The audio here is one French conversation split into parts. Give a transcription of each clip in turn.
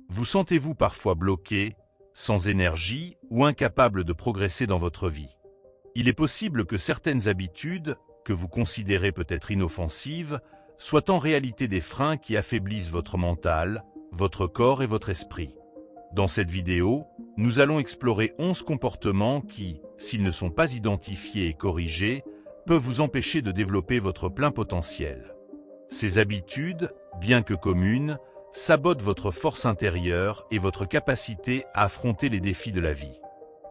Vous sentez-vous parfois bloqué, sans énergie ou incapable de progresser dans votre vie? Il est possible que certaines habitudes, que vous considérez peut-être inoffensives, soient en réalité des freins qui affaiblissent votre mental, votre corps et votre esprit. Dans cette vidéo, nous allons explorer 11 comportements qui, s'ils ne sont pas identifiés et corrigés, peuvent vous empêcher de développer votre plein potentiel. Ces habitudes, bien que communes, sabotent votre force intérieure et votre capacité à affronter les défis de la vie.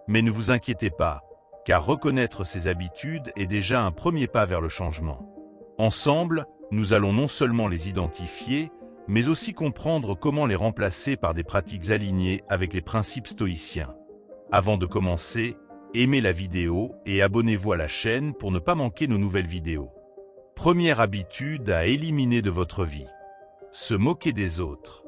Mais ne vous inquiétez pas, car reconnaître ces habitudes est déjà un premier pas vers le changement. Ensemble, nous allons non seulement les identifier, mais aussi comprendre comment les remplacer par des pratiques alignées avec les principes stoïciens. Avant de commencer, aimez la vidéo et abonnez-vous à la chaîne pour ne pas manquer nos nouvelles vidéos. Première habitude à éliminer de votre vie. Se moquer des autres.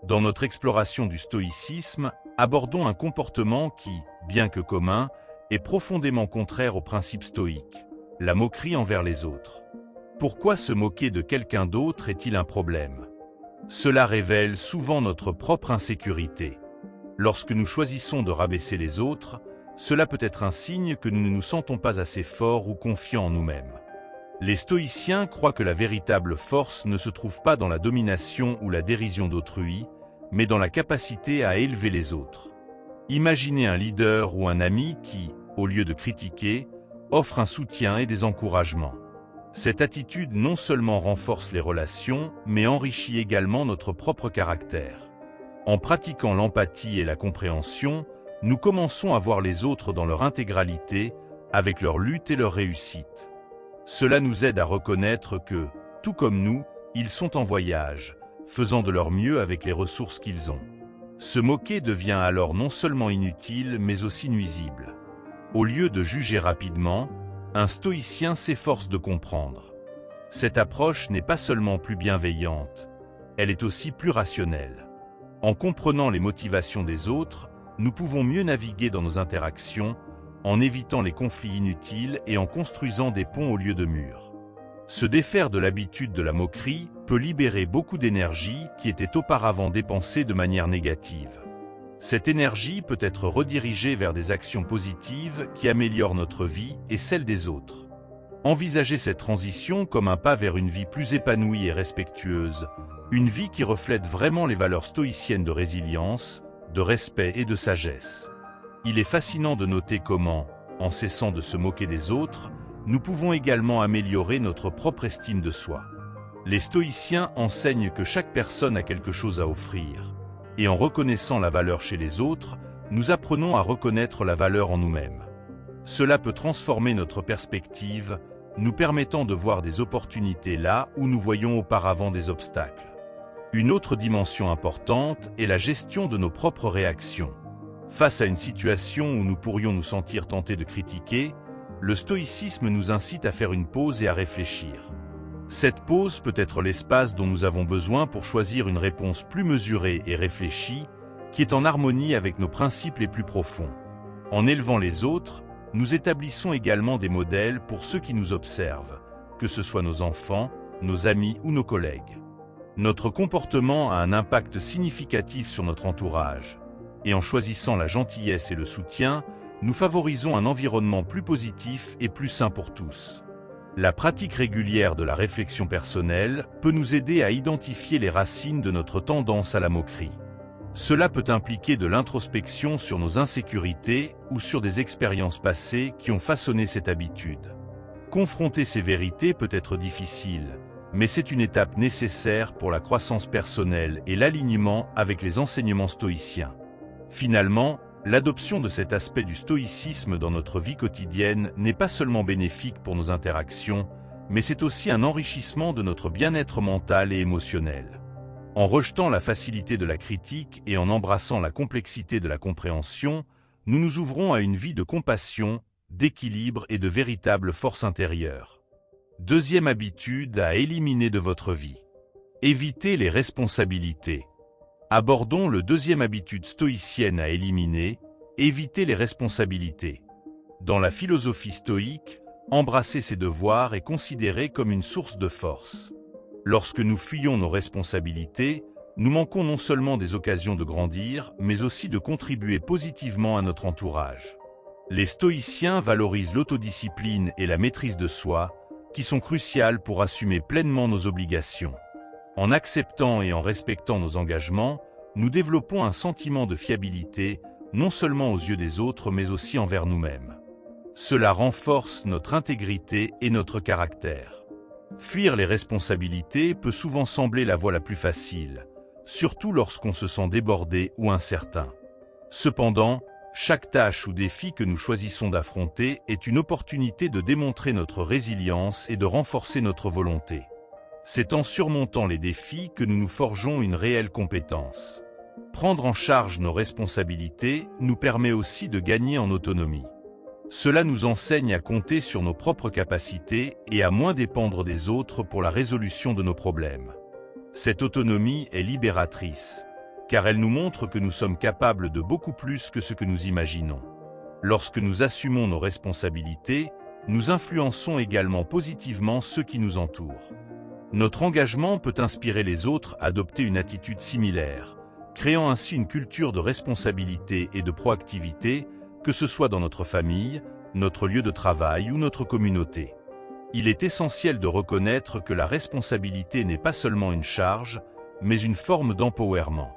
Dans notre exploration du stoïcisme, abordons un comportement qui, bien que commun, est profondément contraire aux principes stoïques, la moquerie envers les autres. Pourquoi se moquer de quelqu'un d'autre est-il un problème? Cela révèle souvent notre propre insécurité. Lorsque nous choisissons de rabaisser les autres, cela peut être un signe que nous ne nous sentons pas assez forts ou confiants en nous-mêmes. Les stoïciens croient que la véritable force ne se trouve pas dans la domination ou la dérision d'autrui, mais dans la capacité à élever les autres. Imaginez un leader ou un ami qui, au lieu de critiquer, offre un soutien et des encouragements. Cette attitude non seulement renforce les relations, mais enrichit également notre propre caractère. En pratiquant l'empathie et la compréhension, nous commençons à voir les autres dans leur intégralité, avec leur lutte et leur réussite. Cela nous aide à reconnaître que, tout comme nous, ils sont en voyage, faisant de leur mieux avec les ressources qu'ils ont. Se moquer devient alors non seulement inutile, mais aussi nuisible. Au lieu de juger rapidement, un stoïcien s'efforce de comprendre. Cette approche n'est pas seulement plus bienveillante, elle est aussi plus rationnelle. En comprenant les motivations des autres, nous pouvons mieux naviguer dans nos interactions, en évitant les conflits inutiles et en construisant des ponts au lieu de murs. Se défaire de l'habitude de la moquerie peut libérer beaucoup d'énergie qui était auparavant dépensée de manière négative. Cette énergie peut être redirigée vers des actions positives qui améliorent notre vie et celle des autres. Envisagez cette transition comme un pas vers une vie plus épanouie et respectueuse, une vie qui reflète vraiment les valeurs stoïciennes de résilience, de respect et de sagesse. Il est fascinant de noter comment, en cessant de se moquer des autres, nous pouvons également améliorer notre propre estime de soi. Les stoïciens enseignent que chaque personne a quelque chose à offrir. Et en reconnaissant la valeur chez les autres, nous apprenons à reconnaître la valeur en nous-mêmes. Cela peut transformer notre perspective, nous permettant de voir des opportunités là où nous voyions auparavant des obstacles. Une autre dimension importante est la gestion de nos propres réactions. Face à une situation où nous pourrions nous sentir tentés de critiquer, le stoïcisme nous incite à faire une pause et à réfléchir. Cette pause peut être l'espace dont nous avons besoin pour choisir une réponse plus mesurée et réfléchie, qui est en harmonie avec nos principes les plus profonds. En élevant les autres, nous établissons également des modèles pour ceux qui nous observent, que ce soit nos enfants, nos amis ou nos collègues. Notre comportement a un impact significatif sur notre entourage, et en choisissant la gentillesse et le soutien, nous favorisons un environnement plus positif et plus sain pour tous. La pratique régulière de la réflexion personnelle peut nous aider à identifier les racines de notre tendance à la moquerie. Cela peut impliquer de l'introspection sur nos insécurités ou sur des expériences passées qui ont façonné cette habitude. Confronter ces vérités peut être difficile, mais c'est une étape nécessaire pour la croissance personnelle et l'alignement avec les enseignements stoïciens. Finalement, l'adoption de cet aspect du stoïcisme dans notre vie quotidienne n'est pas seulement bénéfique pour nos interactions, mais c'est aussi un enrichissement de notre bien-être mental et émotionnel. En rejetant la facilité de la critique et en embrassant la complexité de la compréhension, nous nous ouvrons à une vie de compassion, d'équilibre et de véritable force intérieure. Deuxième habitude à éliminer de votre vie. Évitez les responsabilités. Abordons le deuxième habitude stoïcienne à éliminer, éviter les responsabilités. Dans la philosophie stoïque, embrasser ses devoirs est considéré comme une source de force. Lorsque nous fuyons nos responsabilités, nous manquons non seulement des occasions de grandir, mais aussi de contribuer positivement à notre entourage. Les stoïciens valorisent l'autodiscipline et la maîtrise de soi, qui sont cruciales pour assumer pleinement nos obligations. En acceptant et en respectant nos engagements, nous développons un sentiment de fiabilité, non seulement aux yeux des autres, mais aussi envers nous-mêmes. Cela renforce notre intégrité et notre caractère. Fuir les responsabilités peut souvent sembler la voie la plus facile, surtout lorsqu'on se sent débordé ou incertain. Cependant, chaque tâche ou défi que nous choisissons d'affronter est une opportunité de démontrer notre résilience et de renforcer notre volonté. C'est en surmontant les défis que nous nous forgeons une réelle compétence. Prendre en charge nos responsabilités nous permet aussi de gagner en autonomie. Cela nous enseigne à compter sur nos propres capacités et à moins dépendre des autres pour la résolution de nos problèmes. Cette autonomie est libératrice, car elle nous montre que nous sommes capables de beaucoup plus que ce que nous imaginons. Lorsque nous assumons nos responsabilités, nous influençons également positivement ceux qui nous entourent. Notre engagement peut inspirer les autres à adopter une attitude similaire, créant ainsi une culture de responsabilité et de proactivité, que ce soit dans notre famille, notre lieu de travail ou notre communauté. Il est essentiel de reconnaître que la responsabilité n'est pas seulement une charge, mais une forme d'empowerment.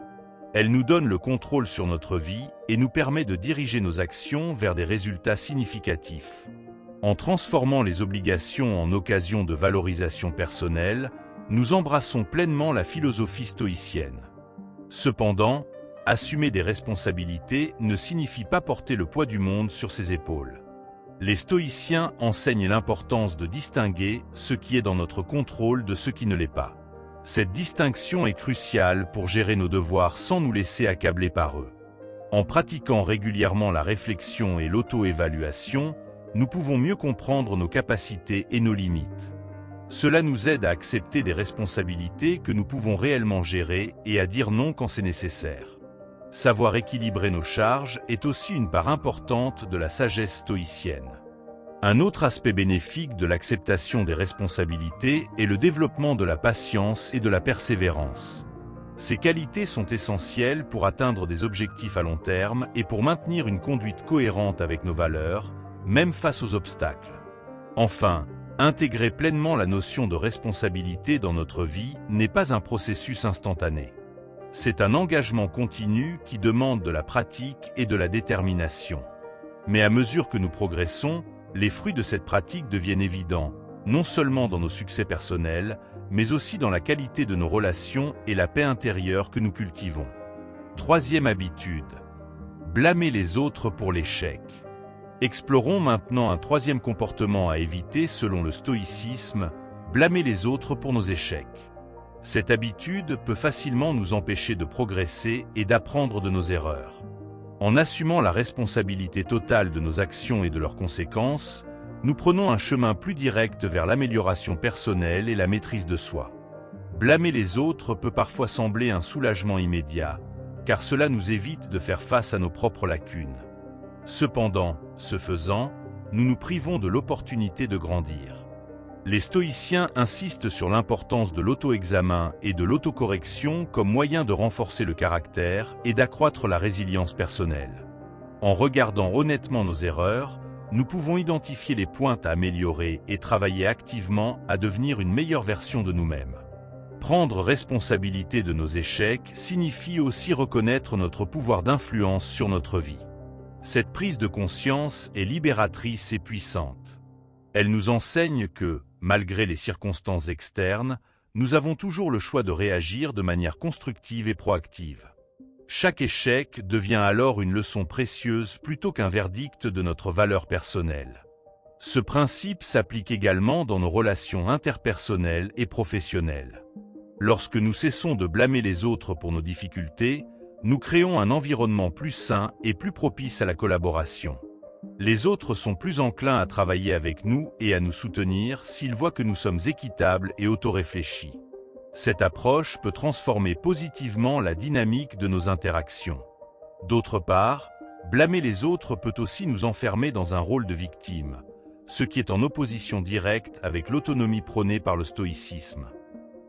Elle nous donne le contrôle sur notre vie et nous permet de diriger nos actions vers des résultats significatifs. En transformant les obligations en occasion de valorisation personnelle, nous embrassons pleinement la philosophie stoïcienne. Cependant, assumer des responsabilités ne signifie pas porter le poids du monde sur ses épaules. Les stoïciens enseignent l'importance de distinguer ce qui est dans notre contrôle de ce qui ne l'est pas. Cette distinction est cruciale pour gérer nos devoirs sans nous laisser accabler par eux. En pratiquant régulièrement la réflexion et l'auto-évaluation, nous pouvons mieux comprendre nos capacités et nos limites. Cela nous aide à accepter des responsabilités que nous pouvons réellement gérer et à dire non quand c'est nécessaire. Savoir équilibrer nos charges est aussi une part importante de la sagesse stoïcienne. Un autre aspect bénéfique de l'acceptation des responsabilités est le développement de la patience et de la persévérance. Ces qualités sont essentielles pour atteindre des objectifs à long terme et pour maintenir une conduite cohérente avec nos valeurs, même face aux obstacles. Enfin, intégrer pleinement la notion de responsabilité dans notre vie n'est pas un processus instantané. C'est un engagement continu qui demande de la pratique et de la détermination. Mais à mesure que nous progressons, les fruits de cette pratique deviennent évidents, non seulement dans nos succès personnels, mais aussi dans la qualité de nos relations et la paix intérieure que nous cultivons. Troisième habitude. Blâmer les autres pour l'échec. Explorons maintenant un troisième comportement à éviter selon le stoïcisme, blâmer les autres pour nos échecs. Cette habitude peut facilement nous empêcher de progresser et d'apprendre de nos erreurs. En assumant la responsabilité totale de nos actions et de leurs conséquences, nous prenons un chemin plus direct vers l'amélioration personnelle et la maîtrise de soi. Blâmer les autres peut parfois sembler un soulagement immédiat, car cela nous évite de faire face à nos propres lacunes. Cependant, ce faisant, nous nous privons de l'opportunité de grandir. Les stoïciens insistent sur l'importance de l'auto-examen et de l'autocorrection comme moyen de renforcer le caractère et d'accroître la résilience personnelle. En regardant honnêtement nos erreurs, nous pouvons identifier les points à améliorer et travailler activement à devenir une meilleure version de nous-mêmes. Prendre responsabilité de nos échecs signifie aussi reconnaître notre pouvoir d'influence sur notre vie. Cette prise de conscience est libératrice et puissante. Elle nous enseigne que, malgré les circonstances externes, nous avons toujours le choix de réagir de manière constructive et proactive. Chaque échec devient alors une leçon précieuse plutôt qu'un verdict de notre valeur personnelle. Ce principe s'applique également dans nos relations interpersonnelles et professionnelles. Lorsque nous cessons de blâmer les autres pour nos difficultés, nous créons un environnement plus sain et plus propice à la collaboration. Les autres sont plus enclins à travailler avec nous et à nous soutenir s'ils voient que nous sommes équitables et autoréfléchis. Cette approche peut transformer positivement la dynamique de nos interactions. D'autre part, blâmer les autres peut aussi nous enfermer dans un rôle de victime, ce qui est en opposition directe avec l'autonomie prônée par le stoïcisme.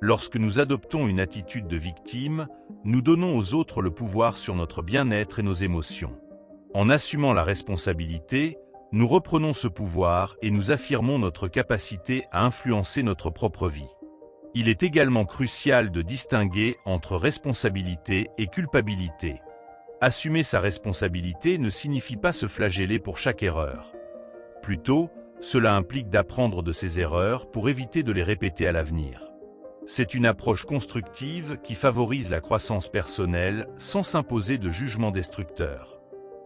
Lorsque nous adoptons une attitude de victime, nous donnons aux autres le pouvoir sur notre bien-être et nos émotions. En assumant la responsabilité, nous reprenons ce pouvoir et nous affirmons notre capacité à influencer notre propre vie. Il est également crucial de distinguer entre responsabilité et culpabilité. Assumer sa responsabilité ne signifie pas se flageller pour chaque erreur. Plutôt, cela implique d'apprendre de ses erreurs pour éviter de les répéter à l'avenir. C'est une approche constructive qui favorise la croissance personnelle sans s'imposer de jugements destructeurs.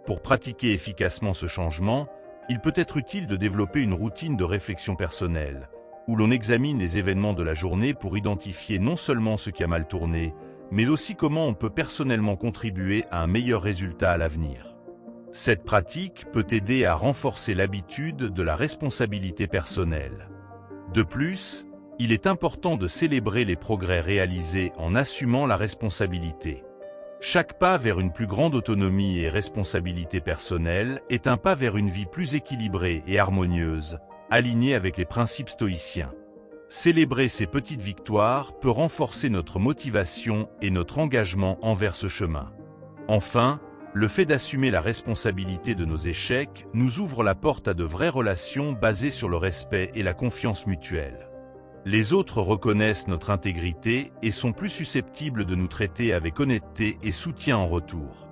Pour pratiquer efficacement ce changement, il peut être utile de développer une routine de réflexion personnelle, où l'on examine les événements de la journée pour identifier non seulement ce qui a mal tourné, mais aussi comment on peut personnellement contribuer à un meilleur résultat à l'avenir. Cette pratique peut aider à renforcer l'habitude de la responsabilité personnelle. De plus, il est important de célébrer les progrès réalisés en assumant la responsabilité. Chaque pas vers une plus grande autonomie et responsabilité personnelle est un pas vers une vie plus équilibrée et harmonieuse, alignée avec les principes stoïciens. Célébrer ces petites victoires peut renforcer notre motivation et notre engagement envers ce chemin. Enfin, le fait d'assumer la responsabilité de nos échecs nous ouvre la porte à de vraies relations basées sur le respect et la confiance mutuelle. Les autres reconnaissent notre intégrité et sont plus susceptibles de nous traiter avec honnêteté et soutien en retour.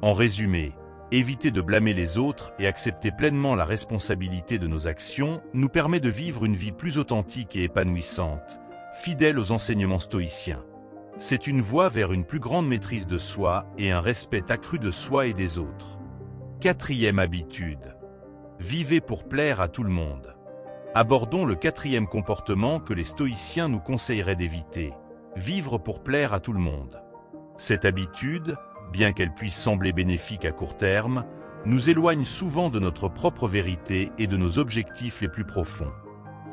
En résumé, éviter de blâmer les autres et accepter pleinement la responsabilité de nos actions nous permet de vivre une vie plus authentique et épanouissante, fidèle aux enseignements stoïciens. C'est une voie vers une plus grande maîtrise de soi et un respect accru de soi et des autres. Quatrième habitude. Vivez pour plaire à tout le monde. Abordons le quatrième comportement que les stoïciens nous conseilleraient d'éviter, vivre pour plaire à tout le monde. Cette habitude, bien qu'elle puisse sembler bénéfique à court terme, nous éloigne souvent de notre propre vérité et de nos objectifs les plus profonds.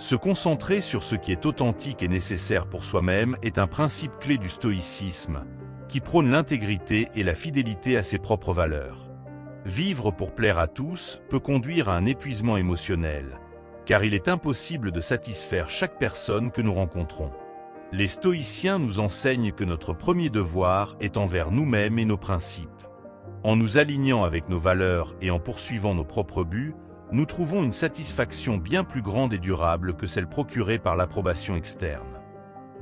Se concentrer sur ce qui est authentique et nécessaire pour soi-même est un principe clé du stoïcisme, qui prône l'intégrité et la fidélité à ses propres valeurs. Vivre pour plaire à tous peut conduire à un épuisement émotionnel, car il est impossible de satisfaire chaque personne que nous rencontrons. Les stoïciens nous enseignent que notre premier devoir est envers nous-mêmes et nos principes. En nous alignant avec nos valeurs et en poursuivant nos propres buts, nous trouvons une satisfaction bien plus grande et durable que celle procurée par l'approbation externe.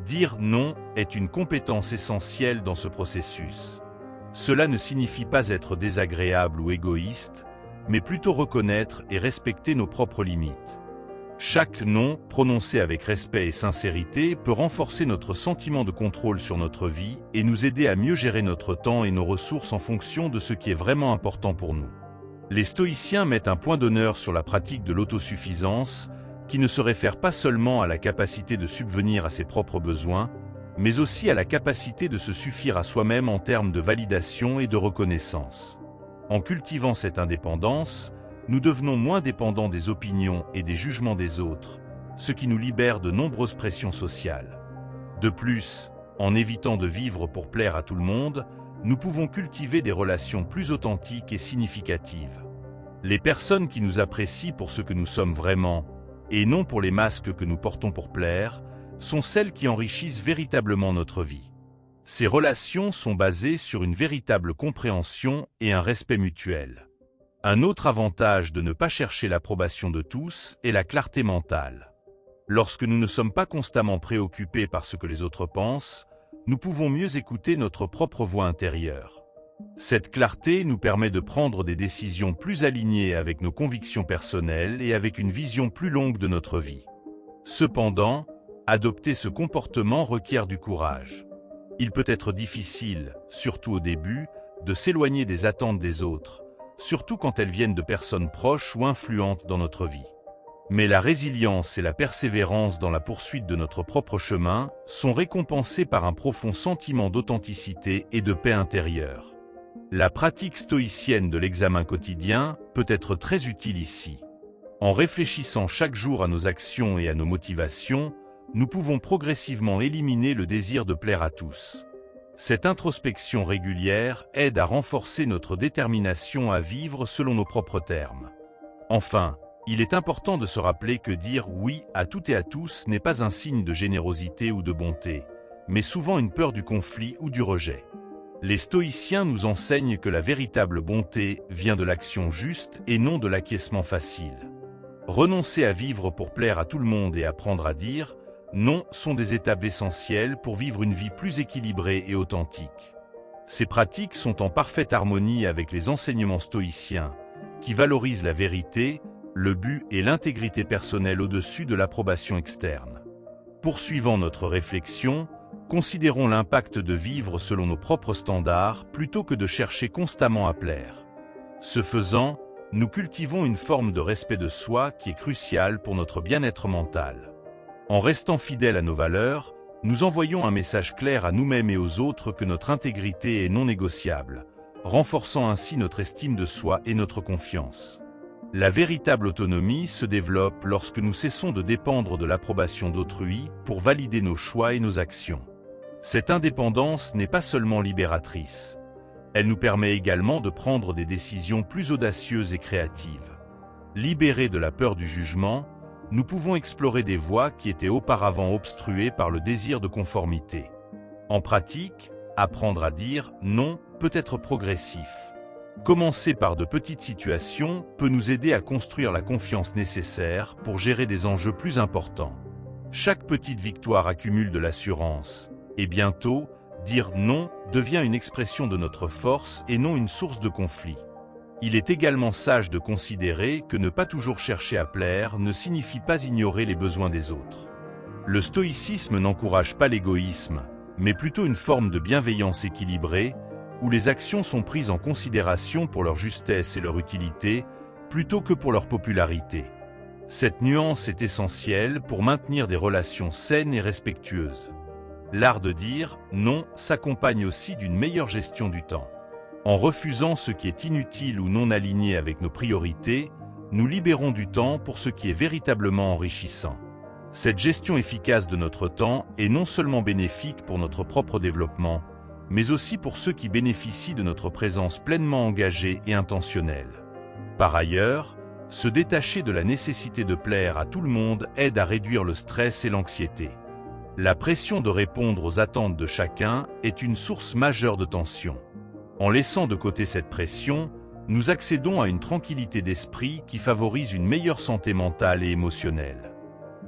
Dire non est une compétence essentielle dans ce processus. Cela ne signifie pas être désagréable ou égoïste, mais plutôt reconnaître et respecter nos propres limites. Chaque non, prononcé avec respect et sincérité, peut renforcer notre sentiment de contrôle sur notre vie et nous aider à mieux gérer notre temps et nos ressources en fonction de ce qui est vraiment important pour nous. Les stoïciens mettent un point d'honneur sur la pratique de l'autosuffisance, qui ne se réfère pas seulement à la capacité de subvenir à ses propres besoins, mais aussi à la capacité de se suffire à soi-même en termes de validation et de reconnaissance. En cultivant cette indépendance, nous devenons moins dépendants des opinions et des jugements des autres, ce qui nous libère de nombreuses pressions sociales. De plus, en évitant de vivre pour plaire à tout le monde, nous pouvons cultiver des relations plus authentiques et significatives. Les personnes qui nous apprécient pour ce que nous sommes vraiment, et non pour les masques que nous portons pour plaire, sont celles qui enrichissent véritablement notre vie. Ces relations sont basées sur une véritable compréhension et un respect mutuel. Un autre avantage de ne pas chercher l'approbation de tous est la clarté mentale. Lorsque nous ne sommes pas constamment préoccupés par ce que les autres pensent, nous pouvons mieux écouter notre propre voix intérieure. Cette clarté nous permet de prendre des décisions plus alignées avec nos convictions personnelles et avec une vision plus longue de notre vie. Cependant, adopter ce comportement requiert du courage. Il peut être difficile, surtout au début, de s'éloigner des attentes des autres, surtout quand elles viennent de personnes proches ou influentes dans notre vie. Mais la résilience et la persévérance dans la poursuite de notre propre chemin sont récompensées par un profond sentiment d'authenticité et de paix intérieure. La pratique stoïcienne de l'examen quotidien peut être très utile ici. En réfléchissant chaque jour à nos actions et à nos motivations, nous pouvons progressivement éliminer le désir de plaire à tous. Cette introspection régulière aide à renforcer notre détermination à vivre selon nos propres termes. Enfin, Il est important de se rappeler que dire oui à tout et à tous n'est pas un signe de générosité ou de bonté, mais souvent une peur du conflit ou du rejet. Les stoïciens nous enseignent que la véritable bonté vient de l'action juste et non de l'acquiescement facile. Renoncer à vivre pour plaire à tout le monde et apprendre à dire non sont des étapes essentielles pour vivre une vie plus équilibrée et authentique. Ces pratiques sont en parfaite harmonie avec les enseignements stoïciens, qui valorisent la vérité, le but et l'intégrité personnelle au-dessus de l'approbation externe. Poursuivant notre réflexion, considérons l'impact de vivre selon nos propres standards plutôt que de chercher constamment à plaire. Ce faisant, nous cultivons une forme de respect de soi qui est cruciale pour notre bien-être mental. En restant fidèles à nos valeurs, nous envoyons un message clair à nous-mêmes et aux autres que notre intégrité est non négociable, renforçant ainsi notre estime de soi et notre confiance. La véritable autonomie se développe lorsque nous cessons de dépendre de l'approbation d'autrui pour valider nos choix et nos actions. Cette indépendance n'est pas seulement libératrice, elle nous permet également de prendre des décisions plus audacieuses et créatives. Libérés de la peur du jugement, nous pouvons explorer des voies qui étaient auparavant obstruées par le désir de conformité. En pratique, apprendre à dire non peut être progressif. Commencer par de petites situations peut nous aider à construire la confiance nécessaire pour gérer des enjeux plus importants. Chaque petite victoire accumule de l'assurance, et bientôt, dire non devient une expression de notre force et non une source de conflit. Il est également sage de considérer que ne pas toujours chercher à plaire ne signifie pas ignorer les besoins des autres. Le stoïcisme n'encourage pas l'égoïsme, mais plutôt une forme de bienveillance équilibrée, où les actions sont prises en considération pour leur justesse et leur utilité, plutôt que pour leur popularité. Cette nuance est essentielle pour maintenir des relations saines et respectueuses. L'art de dire non s'accompagne aussi d'une meilleure gestion du temps. En refusant ce qui est inutile ou non aligné avec nos priorités, nous libérons du temps pour ce qui est véritablement enrichissant. Cette gestion efficace de notre temps est non seulement bénéfique pour notre propre développement, mais aussi pour ceux qui bénéficient de notre présence pleinement engagée et intentionnelle. Par ailleurs, se détacher de la nécessité de plaire à tout le monde aide à réduire le stress et l'anxiété. La pression de répondre aux attentes de chacun est une source majeure de tension. En laissant de côté cette pression, nous accédons à une tranquillité d'esprit qui favorise une meilleure santé mentale et émotionnelle.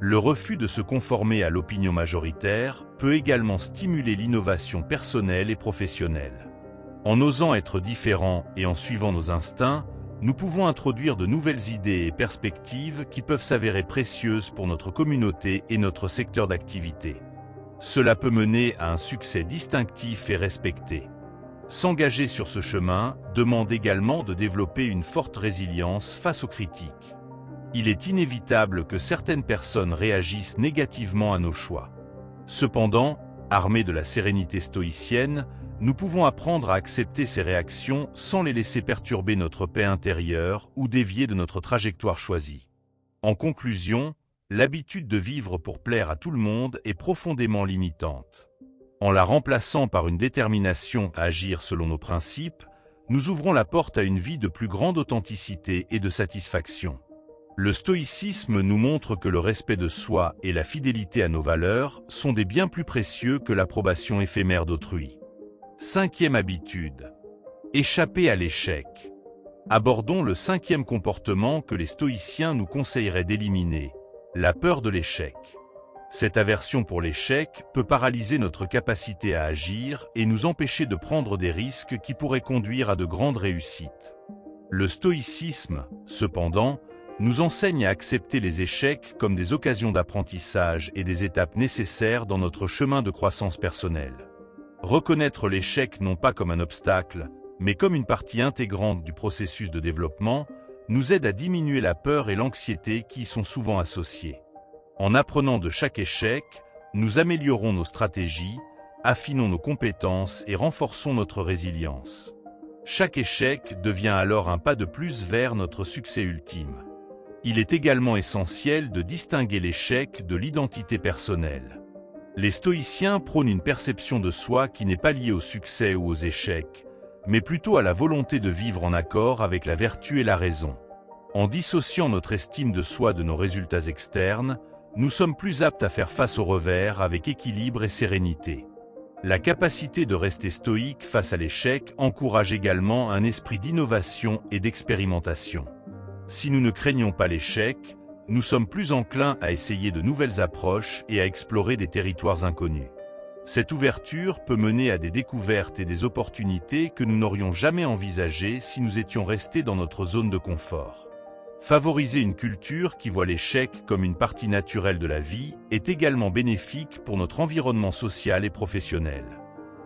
Le refus de se conformer à l'opinion majoritaire peut également stimuler l'innovation personnelle et professionnelle. En osant être différents et en suivant nos instincts, nous pouvons introduire de nouvelles idées et perspectives qui peuvent s'avérer précieuses pour notre communauté et notre secteur d'activité. Cela peut mener à un succès distinctif et respecté. S'engager sur ce chemin demande également de développer une forte résilience face aux critiques. Il est inévitable que certaines personnes réagissent négativement à nos choix. Cependant, armés de la sérénité stoïcienne, nous pouvons apprendre à accepter ces réactions sans les laisser perturber notre paix intérieure ou dévier de notre trajectoire choisie. En conclusion, l'habitude de vivre pour plaire à tout le monde est profondément limitante. En la remplaçant par une détermination à agir selon nos principes, nous ouvrons la porte à une vie de plus grande authenticité et de satisfaction. Le stoïcisme nous montre que le respect de soi et la fidélité à nos valeurs sont des biens plus précieux que l'approbation éphémère d'autrui. Cinquième habitude. Échapper à l'échec. Abordons le cinquième comportement que les stoïciens nous conseilleraient d'éliminer, la peur de l'échec. Cette aversion pour l'échec peut paralyser notre capacité à agir et nous empêcher de prendre des risques qui pourraient conduire à de grandes réussites. Le stoïcisme, cependant, nous enseigne à accepter les échecs comme des occasions d'apprentissage et des étapes nécessaires dans notre chemin de croissance personnelle. Reconnaître l'échec non pas comme un obstacle, mais comme une partie intégrante du processus de développement, nous aide à diminuer la peur et l'anxiété qui y sont souvent associées. En apprenant de chaque échec, nous améliorons nos stratégies, affinons nos compétences et renforçons notre résilience. Chaque échec devient alors un pas de plus vers notre succès ultime. Il est également essentiel de distinguer l'échec de l'identité personnelle. Les stoïciens prônent une perception de soi qui n'est pas liée au succès ou aux échecs, mais plutôt à la volonté de vivre en accord avec la vertu et la raison. En dissociant notre estime de soi de nos résultats externes, nous sommes plus aptes à faire face aux revers avec équilibre et sérénité. La capacité de rester stoïque face à l'échec encourage également un esprit d'innovation et d'expérimentation. Si nous ne craignons pas l'échec, nous sommes plus enclins à essayer de nouvelles approches et à explorer des territoires inconnus. Cette ouverture peut mener à des découvertes et des opportunités que nous n'aurions jamais envisagées si nous étions restés dans notre zone de confort. Favoriser une culture qui voit l'échec comme une partie naturelle de la vie est également bénéfique pour notre environnement social et professionnel.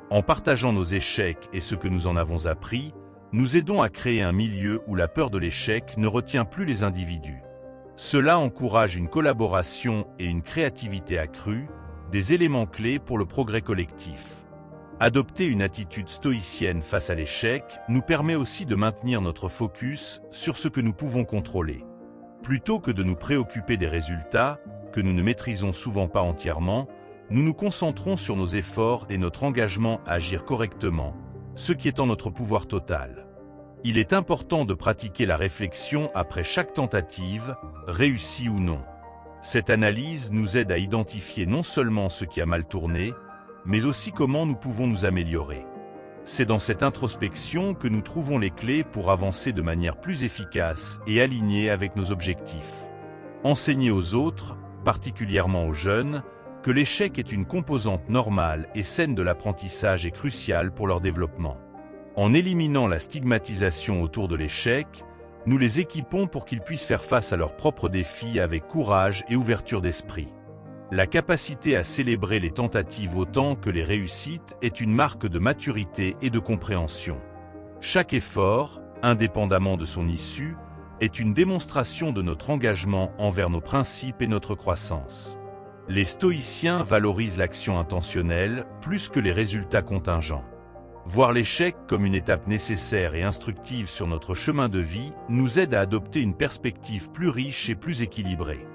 En partageant nos échecs et ce que nous en avons appris, nous aidons à créer un milieu où la peur de l'échec ne retient plus les individus. Cela encourage une collaboration et une créativité accrue, des éléments clés pour le progrès collectif. Adopter une attitude stoïcienne face à l'échec nous permet aussi de maintenir notre focus sur ce que nous pouvons contrôler. Plutôt que de nous préoccuper des résultats, que nous ne maîtrisons souvent pas entièrement, nous nous concentrons sur nos efforts et notre engagement à agir correctement, ce qui est en notre pouvoir total. Il est important de pratiquer la réflexion après chaque tentative, réussie ou non. Cette analyse nous aide à identifier non seulement ce qui a mal tourné, mais aussi comment nous pouvons nous améliorer. C'est dans cette introspection que nous trouvons les clés pour avancer de manière plus efficace et alignée avec nos objectifs. Enseigner aux autres, particulièrement aux jeunes, que l'échec est une composante normale et saine de l'apprentissage est crucial pour leur développement. En éliminant la stigmatisation autour de l'échec, nous les équipons pour qu'ils puissent faire face à leurs propres défis avec courage et ouverture d'esprit. La capacité à célébrer les tentatives autant que les réussites est une marque de maturité et de compréhension. Chaque effort, indépendamment de son issue, est une démonstration de notre engagement envers nos principes et notre croissance. Les stoïciens valorisent l'action intentionnelle plus que les résultats contingents. Voir l'échec comme une étape nécessaire et instructive sur notre chemin de vie nous aide à adopter une perspective plus riche et plus équilibrée.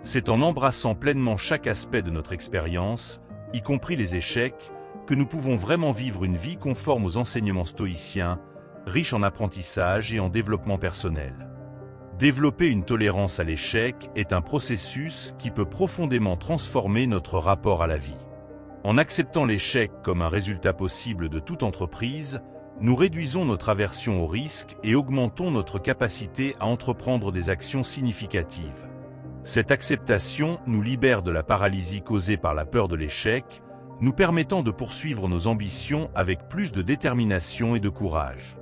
C'est en embrassant pleinement chaque aspect de notre expérience, y compris les échecs, que nous pouvons vraiment vivre une vie conforme aux enseignements stoïciens, riche en apprentissage et en développement personnel. Développer une tolérance à l'échec est un processus qui peut profondément transformer notre rapport à la vie. En acceptant l'échec comme un résultat possible de toute entreprise, nous réduisons notre aversion au risque et augmentons notre capacité à entreprendre des actions significatives. Cette acceptation nous libère de la paralysie causée par la peur de l'échec, nous permettant de poursuivre nos ambitions avec plus de détermination et de courage.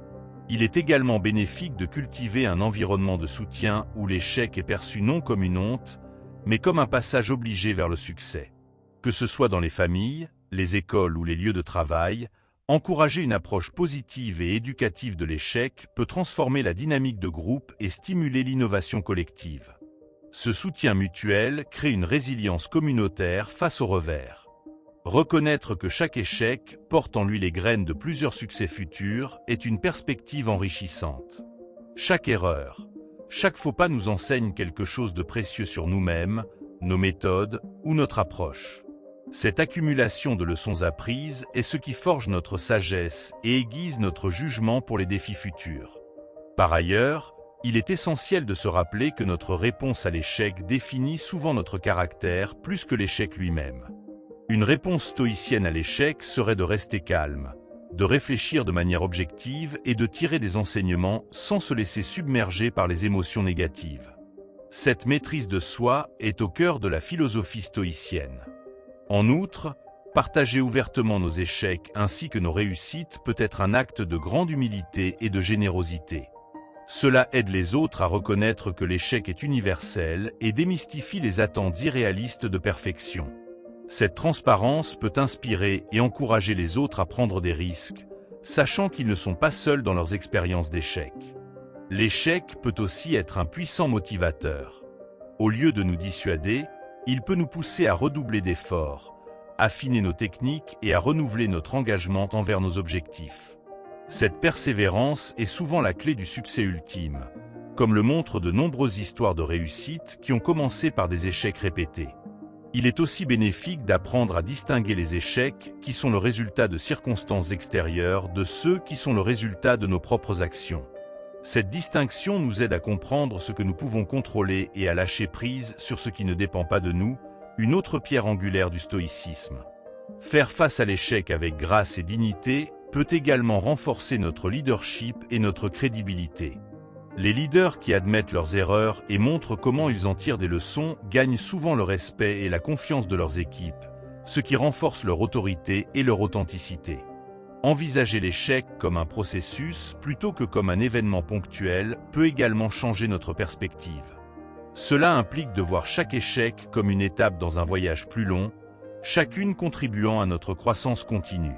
Il est également bénéfique de cultiver un environnement de soutien où l'échec est perçu non comme une honte, mais comme un passage obligé vers le succès. Que ce soit dans les familles, les écoles ou les lieux de travail, encourager une approche positive et éducative de l'échec peut transformer la dynamique de groupe et stimuler l'innovation collective. Ce soutien mutuel crée une résilience communautaire face aux revers. Reconnaître que chaque échec porte en lui les graines de plusieurs succès futurs est une perspective enrichissante. Chaque erreur, chaque faux pas nous enseigne quelque chose de précieux sur nous-mêmes, nos méthodes ou notre approche. Cette accumulation de leçons apprises est ce qui forge notre sagesse et aiguise notre jugement pour les défis futurs. Par ailleurs, il est essentiel de se rappeler que notre réponse à l'échec définit souvent notre caractère plus que l'échec lui-même. Une réponse stoïcienne à l'échec serait de rester calme, de réfléchir de manière objective et de tirer des enseignements sans se laisser submerger par les émotions négatives. Cette maîtrise de soi est au cœur de la philosophie stoïcienne. En outre, partager ouvertement nos échecs ainsi que nos réussites peut être un acte de grande humilité et de générosité. Cela aide les autres à reconnaître que l'échec est universel et démystifie les attentes irréalistes de perfection. Cette transparence peut inspirer et encourager les autres à prendre des risques, sachant qu'ils ne sont pas seuls dans leurs expériences d'échec. L'échec peut aussi être un puissant motivateur. Au lieu de nous dissuader, il peut nous pousser à redoubler d'efforts, affiner nos techniques et à renouveler notre engagement envers nos objectifs. Cette persévérance est souvent la clé du succès ultime, comme le montrent de nombreuses histoires de réussite qui ont commencé par des échecs répétés. Il est aussi bénéfique d'apprendre à distinguer les échecs qui sont le résultat de circonstances extérieures de ceux qui sont le résultat de nos propres actions. Cette distinction nous aide à comprendre ce que nous pouvons contrôler et à lâcher prise sur ce qui ne dépend pas de nous, une autre pierre angulaire du stoïcisme. Faire face à l'échec avec grâce et dignité peut également renforcer notre leadership et notre crédibilité. Les leaders qui admettent leurs erreurs et montrent comment ils en tirent des leçons gagnent souvent le respect et la confiance de leurs équipes, ce qui renforce leur autorité et leur authenticité. Envisager l'échec comme un processus plutôt que comme un événement ponctuel peut également changer notre perspective. Cela implique de voir chaque échec comme une étape dans un voyage plus long, chacune contribuant à notre croissance continue.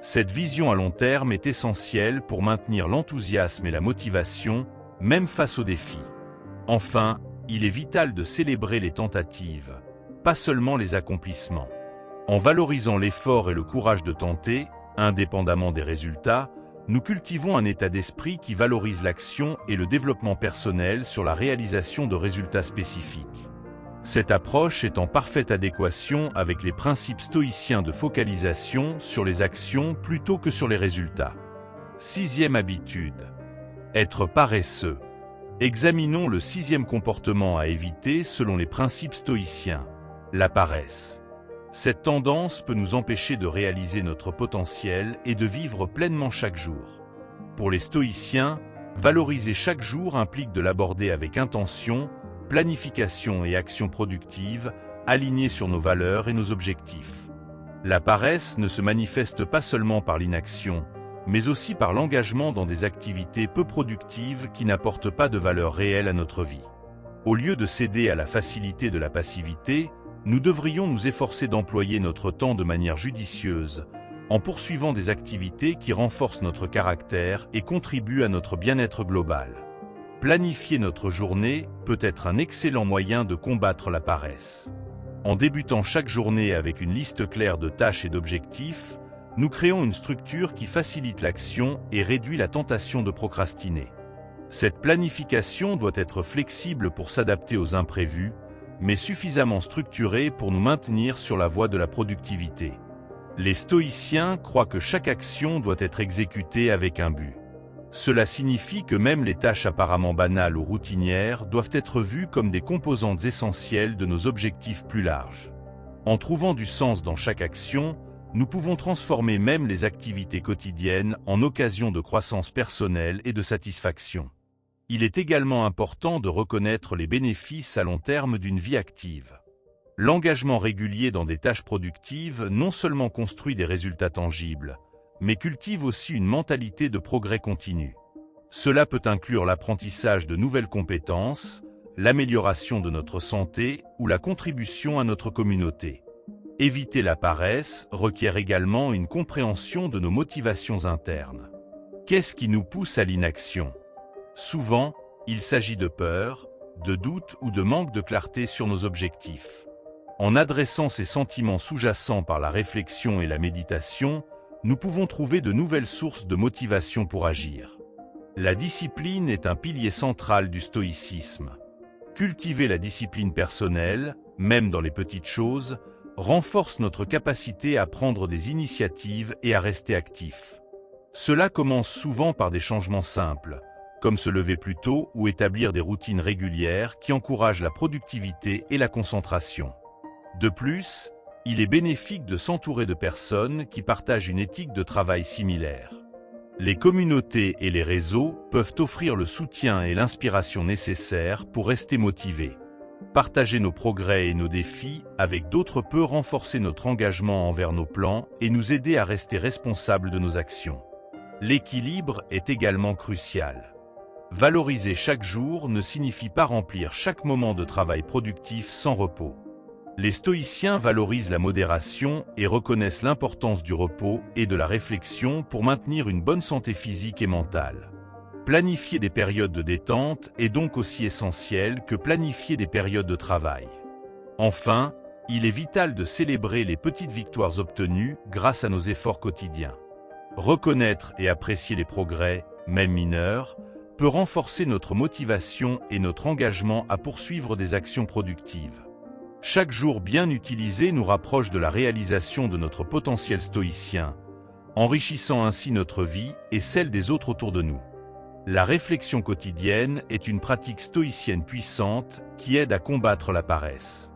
Cette vision à long terme est essentielle pour maintenir l'enthousiasme et la motivation, même face aux défis. Enfin, il est vital de célébrer les tentatives, pas seulement les accomplissements. En valorisant l'effort et le courage de tenter, indépendamment des résultats, nous cultivons un état d'esprit qui valorise l'action et le développement personnel sur la réalisation de résultats spécifiques. Cette approche est en parfaite adéquation avec les principes stoïciens de focalisation sur les actions plutôt que sur les résultats. 6e habitude. Être paresseux. Examinons le 6e comportement à éviter selon les principes stoïciens, la paresse. Cette tendance peut nous empêcher de réaliser notre potentiel et de vivre pleinement chaque jour. Pour les stoïciens, valoriser chaque jour implique de l'aborder avec intention, planification et action productive, alignée sur nos valeurs et nos objectifs. La paresse ne se manifeste pas seulement par l'inaction, mais aussi par l'engagement dans des activités peu productives qui n'apportent pas de valeur réelle à notre vie. Au lieu de céder à la facilité de la passivité, nous devrions nous efforcer d'employer notre temps de manière judicieuse, en poursuivant des activités qui renforcent notre caractère et contribuent à notre bien-être global. Planifier notre journée peut être un excellent moyen de combattre la paresse. En débutant chaque journée avec une liste claire de tâches et d'objectifs, nous créons une structure qui facilite l'action et réduit la tentation de procrastiner. Cette planification doit être flexible pour s'adapter aux imprévus, mais suffisamment structurée pour nous maintenir sur la voie de la productivité. Les stoïciens croient que chaque action doit être exécutée avec un but. Cela signifie que même les tâches apparemment banales ou routinières doivent être vues comme des composantes essentielles de nos objectifs plus larges. En trouvant du sens dans chaque action, nous pouvons transformer même les activités quotidiennes en occasions de croissance personnelle et de satisfaction. Il est également important de reconnaître les bénéfices à long terme d'une vie active. L'engagement régulier dans des tâches productives non seulement construit des résultats tangibles, mais cultive aussi une mentalité de progrès continu. Cela peut inclure l'apprentissage de nouvelles compétences, l'amélioration de notre santé ou la contribution à notre communauté. Éviter la paresse requiert également une compréhension de nos motivations internes. Qu'est-ce qui nous pousse à l'inaction ? Souvent, il s'agit de peur, de doute ou de manque de clarté sur nos objectifs. En adressant ces sentiments sous-jacents par la réflexion et la méditation, nous pouvons trouver de nouvelles sources de motivation pour agir. La discipline est un pilier central du stoïcisme. Cultiver la discipline personnelle, même dans les petites choses, renforce notre capacité à prendre des initiatives et à rester actifs. Cela commence souvent par des changements simples, comme se lever plus tôt ou établir des routines régulières qui encouragent la productivité et la concentration. De plus, il est bénéfique de s'entourer de personnes qui partagent une éthique de travail similaire. Les communautés et les réseaux peuvent offrir le soutien et l'inspiration nécessaires pour rester motivés. Partager nos progrès et nos défis avec d'autres peut renforcer notre engagement envers nos plans et nous aider à rester responsables de nos actions. L'équilibre est également crucial. Valoriser chaque jour ne signifie pas remplir chaque moment de travail productif sans repos. Les stoïciens valorisent la modération et reconnaissent l'importance du repos et de la réflexion pour maintenir une bonne santé physique et mentale. Planifier des périodes de détente est donc aussi essentiel que planifier des périodes de travail. Enfin, il est vital de célébrer les petites victoires obtenues grâce à nos efforts quotidiens. Reconnaître et apprécier les progrès, même mineurs, peut renforcer notre motivation et notre engagement à poursuivre des actions productives. Chaque jour bien utilisé nous rapproche de la réalisation de notre potentiel stoïcien, enrichissant ainsi notre vie et celle des autres autour de nous. La réflexion quotidienne est une pratique stoïcienne puissante qui aide à combattre la paresse.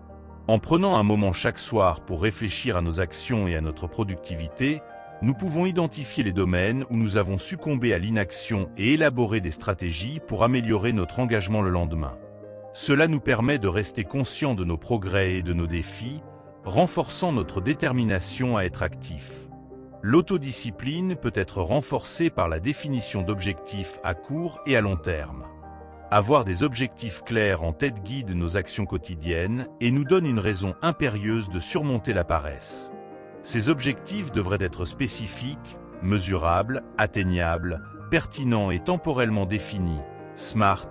En prenant un moment chaque soir pour réfléchir à nos actions et à notre productivité, nous pouvons identifier les domaines où nous avons succombé à l'inaction et élaborer des stratégies pour améliorer notre engagement le lendemain. Cela nous permet de rester conscients de nos progrès et de nos défis, renforçant notre détermination à être actifs. L'autodiscipline peut être renforcée par la définition d'objectifs à court et à long terme. Avoir des objectifs clairs en tête guide nos actions quotidiennes et nous donne une raison impérieuse de surmonter la paresse. Ces objectifs devraient être spécifiques, mesurables, atteignables, pertinents et temporellement définis, SMART,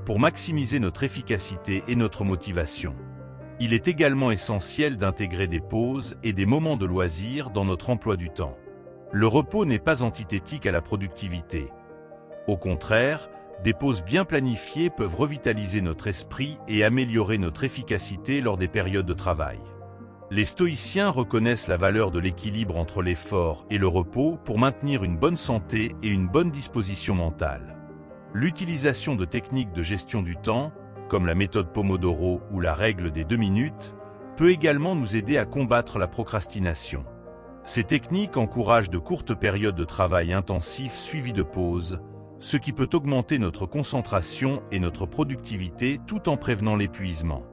pour maximiser notre efficacité et notre motivation. Il est également essentiel d'intégrer des pauses et des moments de loisirs dans notre emploi du temps. Le repos n'est pas antithétique à la productivité. Au contraire, des pauses bien planifiées peuvent revitaliser notre esprit et améliorer notre efficacité lors des périodes de travail. Les stoïciens reconnaissent la valeur de l'équilibre entre l'effort et le repos pour maintenir une bonne santé et une bonne disposition mentale. L'utilisation de techniques de gestion du temps, comme la méthode Pomodoro ou la règle des 2 minutes, peut également nous aider à combattre la procrastination. Ces techniques encouragent de courtes périodes de travail intensif suivies de pauses, ce qui peut augmenter notre concentration et notre productivité tout en prévenant l'épuisement.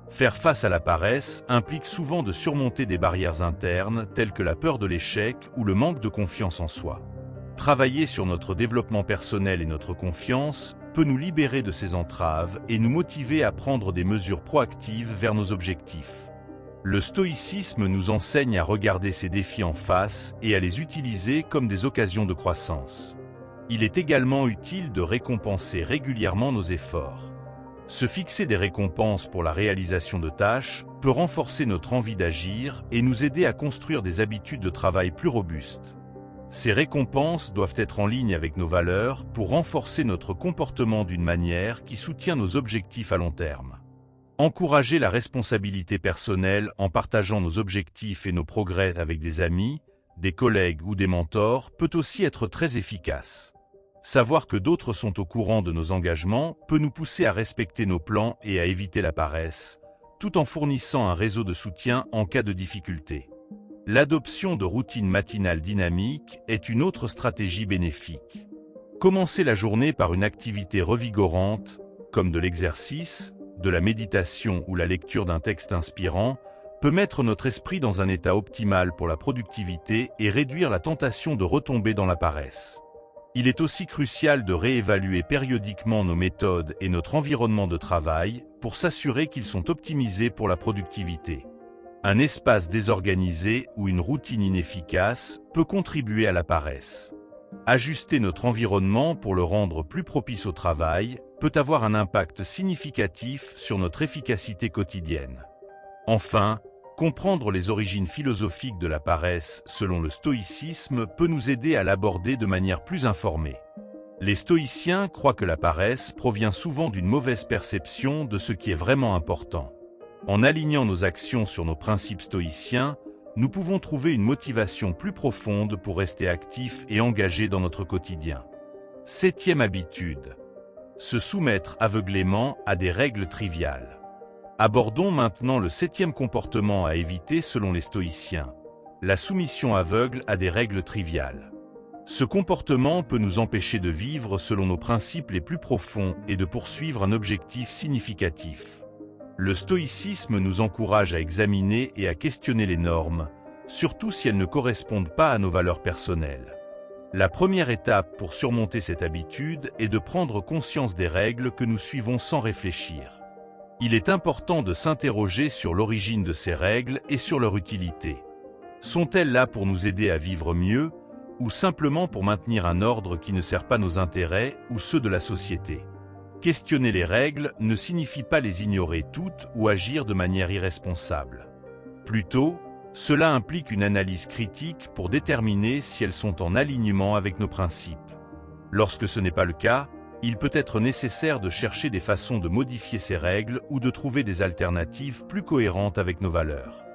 Faire face à la paresse implique souvent de surmonter des barrières internes telles que la peur de l'échec ou le manque de confiance en soi. Travailler sur notre développement personnel et notre confiance peut nous libérer de ces entraves et nous motiver à prendre des mesures proactives vers nos objectifs. Le stoïcisme nous enseigne à regarder ces défis en face et à les utiliser comme des occasions de croissance. Il est également utile de récompenser régulièrement nos efforts. Se fixer des récompenses pour la réalisation de tâches peut renforcer notre envie d'agir et nous aider à construire des habitudes de travail plus robustes. Ces récompenses doivent être en ligne avec nos valeurs pour renforcer notre comportement d'une manière qui soutient nos objectifs à long terme. Encourager la responsabilité personnelle en partageant nos objectifs et nos progrès avec des amis, des collègues ou des mentors peut aussi être très efficace. Savoir que d'autres sont au courant de nos engagements peut nous pousser à respecter nos plans et à éviter la paresse, tout en fournissant un réseau de soutien en cas de difficulté. L'adoption de routines matinales dynamiques est une autre stratégie bénéfique. Commencer la journée par une activité revigorante, comme de l'exercice, de la méditation ou la lecture d'un texte inspirant, peut mettre notre esprit dans un état optimal pour la productivité et réduire la tentation de retomber dans la paresse. Il est aussi crucial de réévaluer périodiquement nos méthodes et notre environnement de travail pour s'assurer qu'ils sont optimisés pour la productivité. Un espace désorganisé ou une routine inefficace peut contribuer à la paresse. Ajuster notre environnement pour le rendre plus propice au travail peut avoir un impact significatif sur notre efficacité quotidienne. Enfin, comprendre les origines philosophiques de la paresse selon le stoïcisme peut nous aider à l'aborder de manière plus informée. Les stoïciens croient que la paresse provient souvent d'une mauvaise perception de ce qui est vraiment important. En alignant nos actions sur nos principes stoïciens, nous pouvons trouver une motivation plus profonde pour rester actifs et engagés dans notre quotidien. 7e habitude. Se soumettre aveuglément à des règles triviales. Abordons maintenant le 7e comportement à éviter selon les stoïciens, la soumission aveugle à des règles triviales. Ce comportement peut nous empêcher de vivre selon nos principes les plus profonds et de poursuivre un objectif significatif. Le stoïcisme nous encourage à examiner et à questionner les normes, surtout si elles ne correspondent pas à nos valeurs personnelles. La première étape pour surmonter cette habitude est de prendre conscience des règles que nous suivons sans réfléchir. Il est important de s'interroger sur l'origine de ces règles et sur leur utilité. Sont-elles là pour nous aider à vivre mieux, ou simplement pour maintenir un ordre qui ne sert pas nos intérêts ou ceux de la société? Questionner les règles ne signifie pas les ignorer toutes ou agir de manière irresponsable. Plutôt, cela implique une analyse critique pour déterminer si elles sont en alignement avec nos principes. Lorsque ce n'est pas le cas, il peut être nécessaire de chercher des façons de modifier ces règles ou de trouver des alternatives plus cohérentes avec nos valeurs.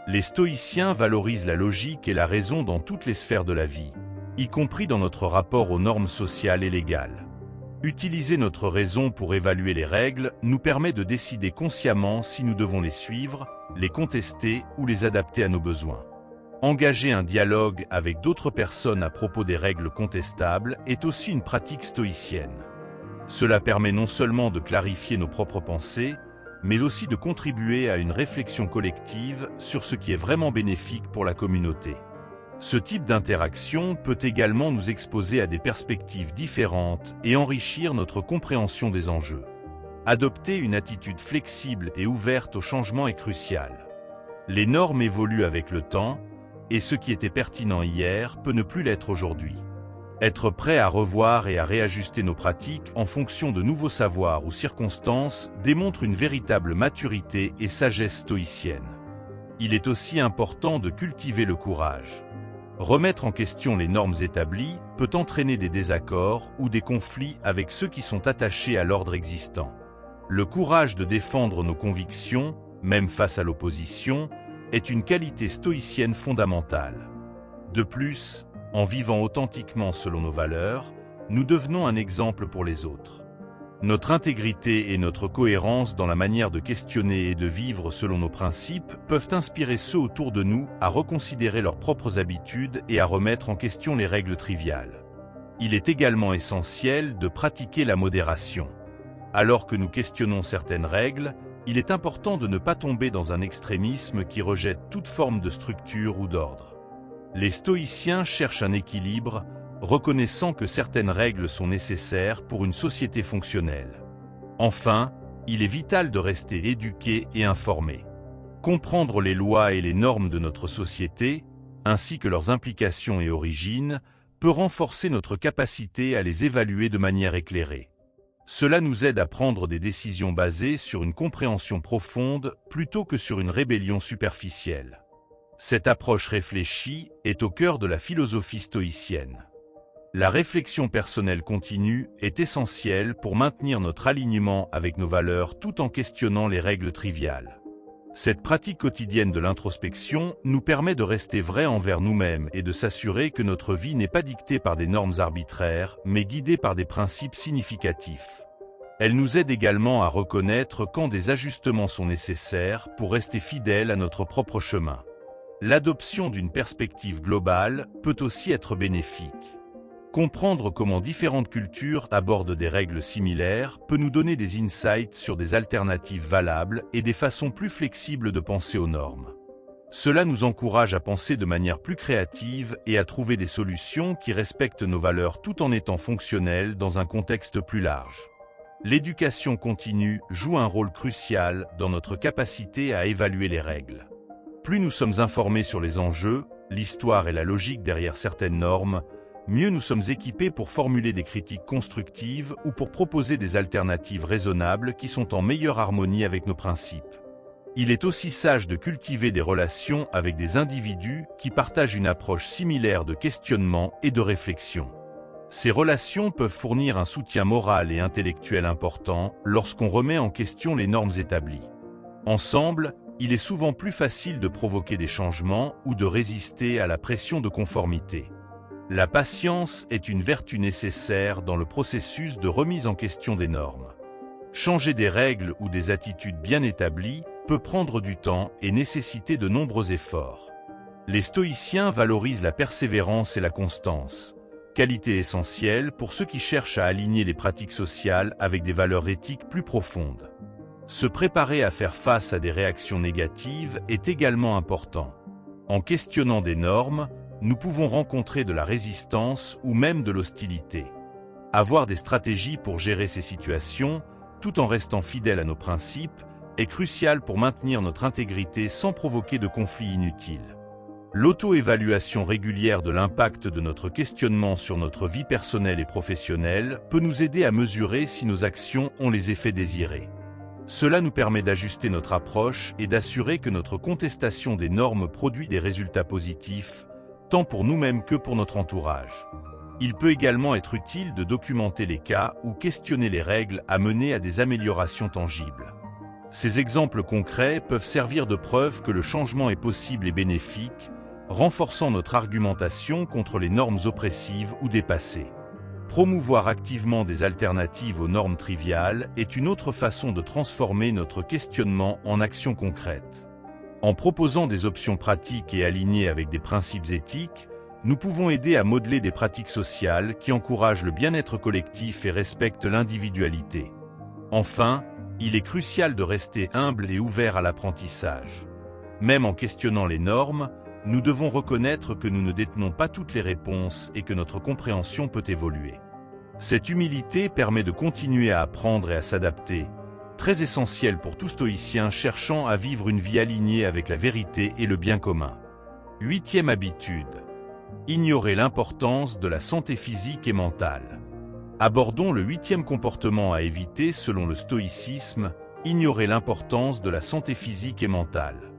Les stoïciens valorisent la logique et la raison dans toutes les sphères de la vie, y compris dans notre rapport aux normes sociales et légales. Utiliser notre raison pour évaluer les règles nous permet de décider consciemment si nous devons les suivre, les contester ou les adapter à nos besoins. Engager un dialogue avec d'autres personnes à propos des règles contestables est aussi une pratique stoïcienne. Cela permet non seulement de clarifier nos propres pensées, mais aussi de contribuer à une réflexion collective sur ce qui est vraiment bénéfique pour la communauté. Ce type d'interaction peut également nous exposer à des perspectives différentes et enrichir notre compréhension des enjeux. Adopter une attitude flexible et ouverte au changement est crucial. Les normes évoluent avec le temps, et ce qui était pertinent hier peut ne plus l'être aujourd'hui. Être prêt à revoir et à réajuster nos pratiques en fonction de nouveaux savoirs ou circonstances démontre une véritable maturité et sagesse stoïcienne. Il est aussi important de cultiver le courage. Remettre en question les normes établies peut entraîner des désaccords ou des conflits avec ceux qui sont attachés à l'ordre existant. Le courage de défendre nos convictions, même face à l'opposition, est une qualité stoïcienne fondamentale. De plus, en vivant authentiquement selon nos valeurs, nous devenons un exemple pour les autres. Notre intégrité et notre cohérence dans la manière de questionner et de vivre selon nos principes peuvent inspirer ceux autour de nous à reconsidérer leurs propres habitudes et à remettre en question les règles triviales. Il est également essentiel de pratiquer la modération. Alors que nous questionnons certaines règles, il est important de ne pas tomber dans un extrémisme qui rejette toute forme de structure ou d'ordre. Les stoïciens cherchent un équilibre, reconnaissant que certaines règles sont nécessaires pour une société fonctionnelle. Enfin, il est vital de rester éduqué et informé. Comprendre les lois et les normes de notre société, ainsi que leurs implications et origines, peut renforcer notre capacité à les évaluer de manière éclairée. Cela nous aide à prendre des décisions basées sur une compréhension profonde plutôt que sur une rébellion superficielle. Cette approche réfléchie est au cœur de la philosophie stoïcienne. La réflexion personnelle continue est essentielle pour maintenir notre alignement avec nos valeurs tout en questionnant les règles triviales. Cette pratique quotidienne de l'introspection nous permet de rester vrais envers nous-mêmes et de s'assurer que notre vie n'est pas dictée par des normes arbitraires, mais guidée par des principes significatifs. Elle nous aide également à reconnaître quand des ajustements sont nécessaires pour rester fidèles à notre propre chemin. L'adoption d'une perspective globale peut aussi être bénéfique. Comprendre comment différentes cultures abordent des règles similaires peut nous donner des insights sur des alternatives valables et des façons plus flexibles de penser aux normes. Cela nous encourage à penser de manière plus créative et à trouver des solutions qui respectent nos valeurs tout en étant fonctionnelles dans un contexte plus large. L'éducation continue joue un rôle crucial dans notre capacité à évaluer les règles. Plus nous sommes informés sur les enjeux, l'histoire et la logique derrière certaines normes, mieux nous sommes équipés pour formuler des critiques constructives ou pour proposer des alternatives raisonnables qui sont en meilleure harmonie avec nos principes. Il est aussi sage de cultiver des relations avec des individus qui partagent une approche similaire de questionnement et de réflexion. Ces relations peuvent fournir un soutien moral et intellectuel important lorsqu'on remet en question les normes établies. Ensemble, il est souvent plus facile de provoquer des changements ou de résister à la pression de conformité. La patience est une vertu nécessaire dans le processus de remise en question des normes. Changer des règles ou des attitudes bien établies peut prendre du temps et nécessiter de nombreux efforts. Les stoïciens valorisent la persévérance et la constance, qualité essentielle pour ceux qui cherchent à aligner les pratiques sociales avec des valeurs éthiques plus profondes. Se préparer à faire face à des réactions négatives est également important. En questionnant des normes, nous pouvons rencontrer de la résistance ou même de l'hostilité. Avoir des stratégies pour gérer ces situations, tout en restant fidèles à nos principes, est crucial pour maintenir notre intégrité sans provoquer de conflits inutiles. L'auto-évaluation régulière de l'impact de notre questionnement sur notre vie personnelle et professionnelle peut nous aider à mesurer si nos actions ont les effets désirés. Cela nous permet d'ajuster notre approche et d'assurer que notre contestation des normes produit des résultats positifs, tant pour nous-mêmes que pour notre entourage. Il peut également être utile de documenter les cas où questionner les règles a mené à des améliorations tangibles. Ces exemples concrets peuvent servir de preuve que le changement est possible et bénéfique, renforçant notre argumentation contre les normes oppressives ou dépassées. Promouvoir activement des alternatives aux normes triviales est une autre façon de transformer notre questionnement en actions concrètes. En proposant des options pratiques et alignées avec des principes éthiques, nous pouvons aider à modeler des pratiques sociales qui encouragent le bien-être collectif et respectent l'individualité. Enfin, il est crucial de rester humble et ouvert à l'apprentissage. Même en questionnant les normes, nous devons reconnaître que nous ne détenons pas toutes les réponses et que notre compréhension peut évoluer. Cette humilité permet de continuer à apprendre et à s'adapter, très essentiel pour tout stoïcien cherchant à vivre une vie alignée avec la vérité et le bien commun. 8e habitude. Ignorer l'importance de la santé physique et mentale. Abordons le 8e comportement à éviter selon le stoïcisme, ignorer l'importance de la santé physique et mentale.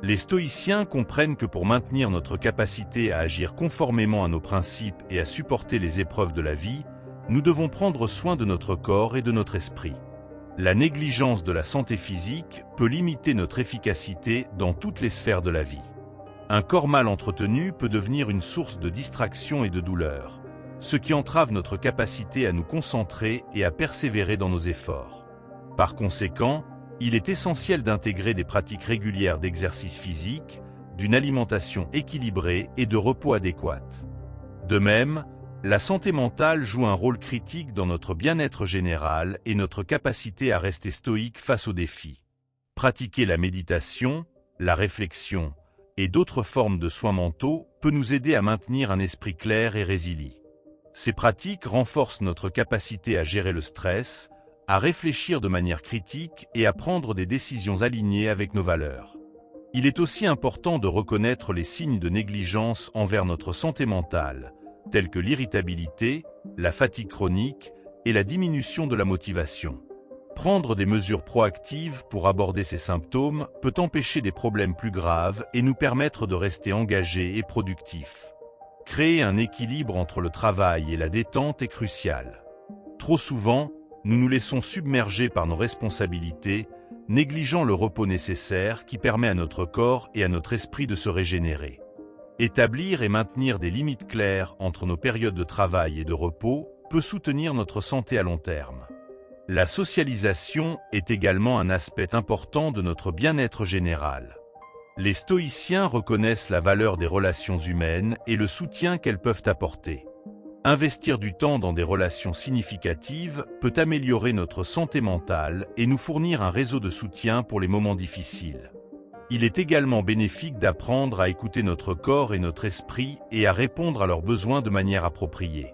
Les stoïciens comprennent que pour maintenir notre capacité à agir conformément à nos principes et à supporter les épreuves de la vie, nous devons prendre soin de notre corps et de notre esprit. La négligence de la santé physique peut limiter notre efficacité dans toutes les sphères de la vie. Un corps mal entretenu peut devenir une source de distraction et de douleur, ce qui entrave notre capacité à nous concentrer et à persévérer dans nos efforts. Par conséquent, il est essentiel d'intégrer des pratiques régulières d'exercice physique, d'une alimentation équilibrée et de repos adéquat. De même, la santé mentale joue un rôle critique dans notre bien-être général et notre capacité à rester stoïque face aux défis. Pratiquer la méditation, la réflexion et d'autres formes de soins mentaux peut nous aider à maintenir un esprit clair et résilient. Ces pratiques renforcent notre capacité à gérer le stress, à réfléchir de manière critique et à prendre des décisions alignées avec nos valeurs. Il est aussi important de reconnaître les signes de négligence envers notre santé mentale, tels que l'irritabilité, la fatigue chronique et la diminution de la motivation. Prendre des mesures proactives pour aborder ces symptômes peut empêcher des problèmes plus graves et nous permettre de rester engagés et productifs. Créer un équilibre entre le travail et la détente est crucial. Trop souvent, nous nous laissons submerger par nos responsabilités, négligeant le repos nécessaire qui permet à notre corps et à notre esprit de se régénérer. Établir et maintenir des limites claires entre nos périodes de travail et de repos peut soutenir notre santé à long terme. La socialisation est également un aspect important de notre bien-être général. Les stoïciens reconnaissent la valeur des relations humaines et le soutien qu'elles peuvent apporter. Investir du temps dans des relations significatives peut améliorer notre santé mentale et nous fournir un réseau de soutien pour les moments difficiles. Il est également bénéfique d'apprendre à écouter notre corps et notre esprit et à répondre à leurs besoins de manière appropriée.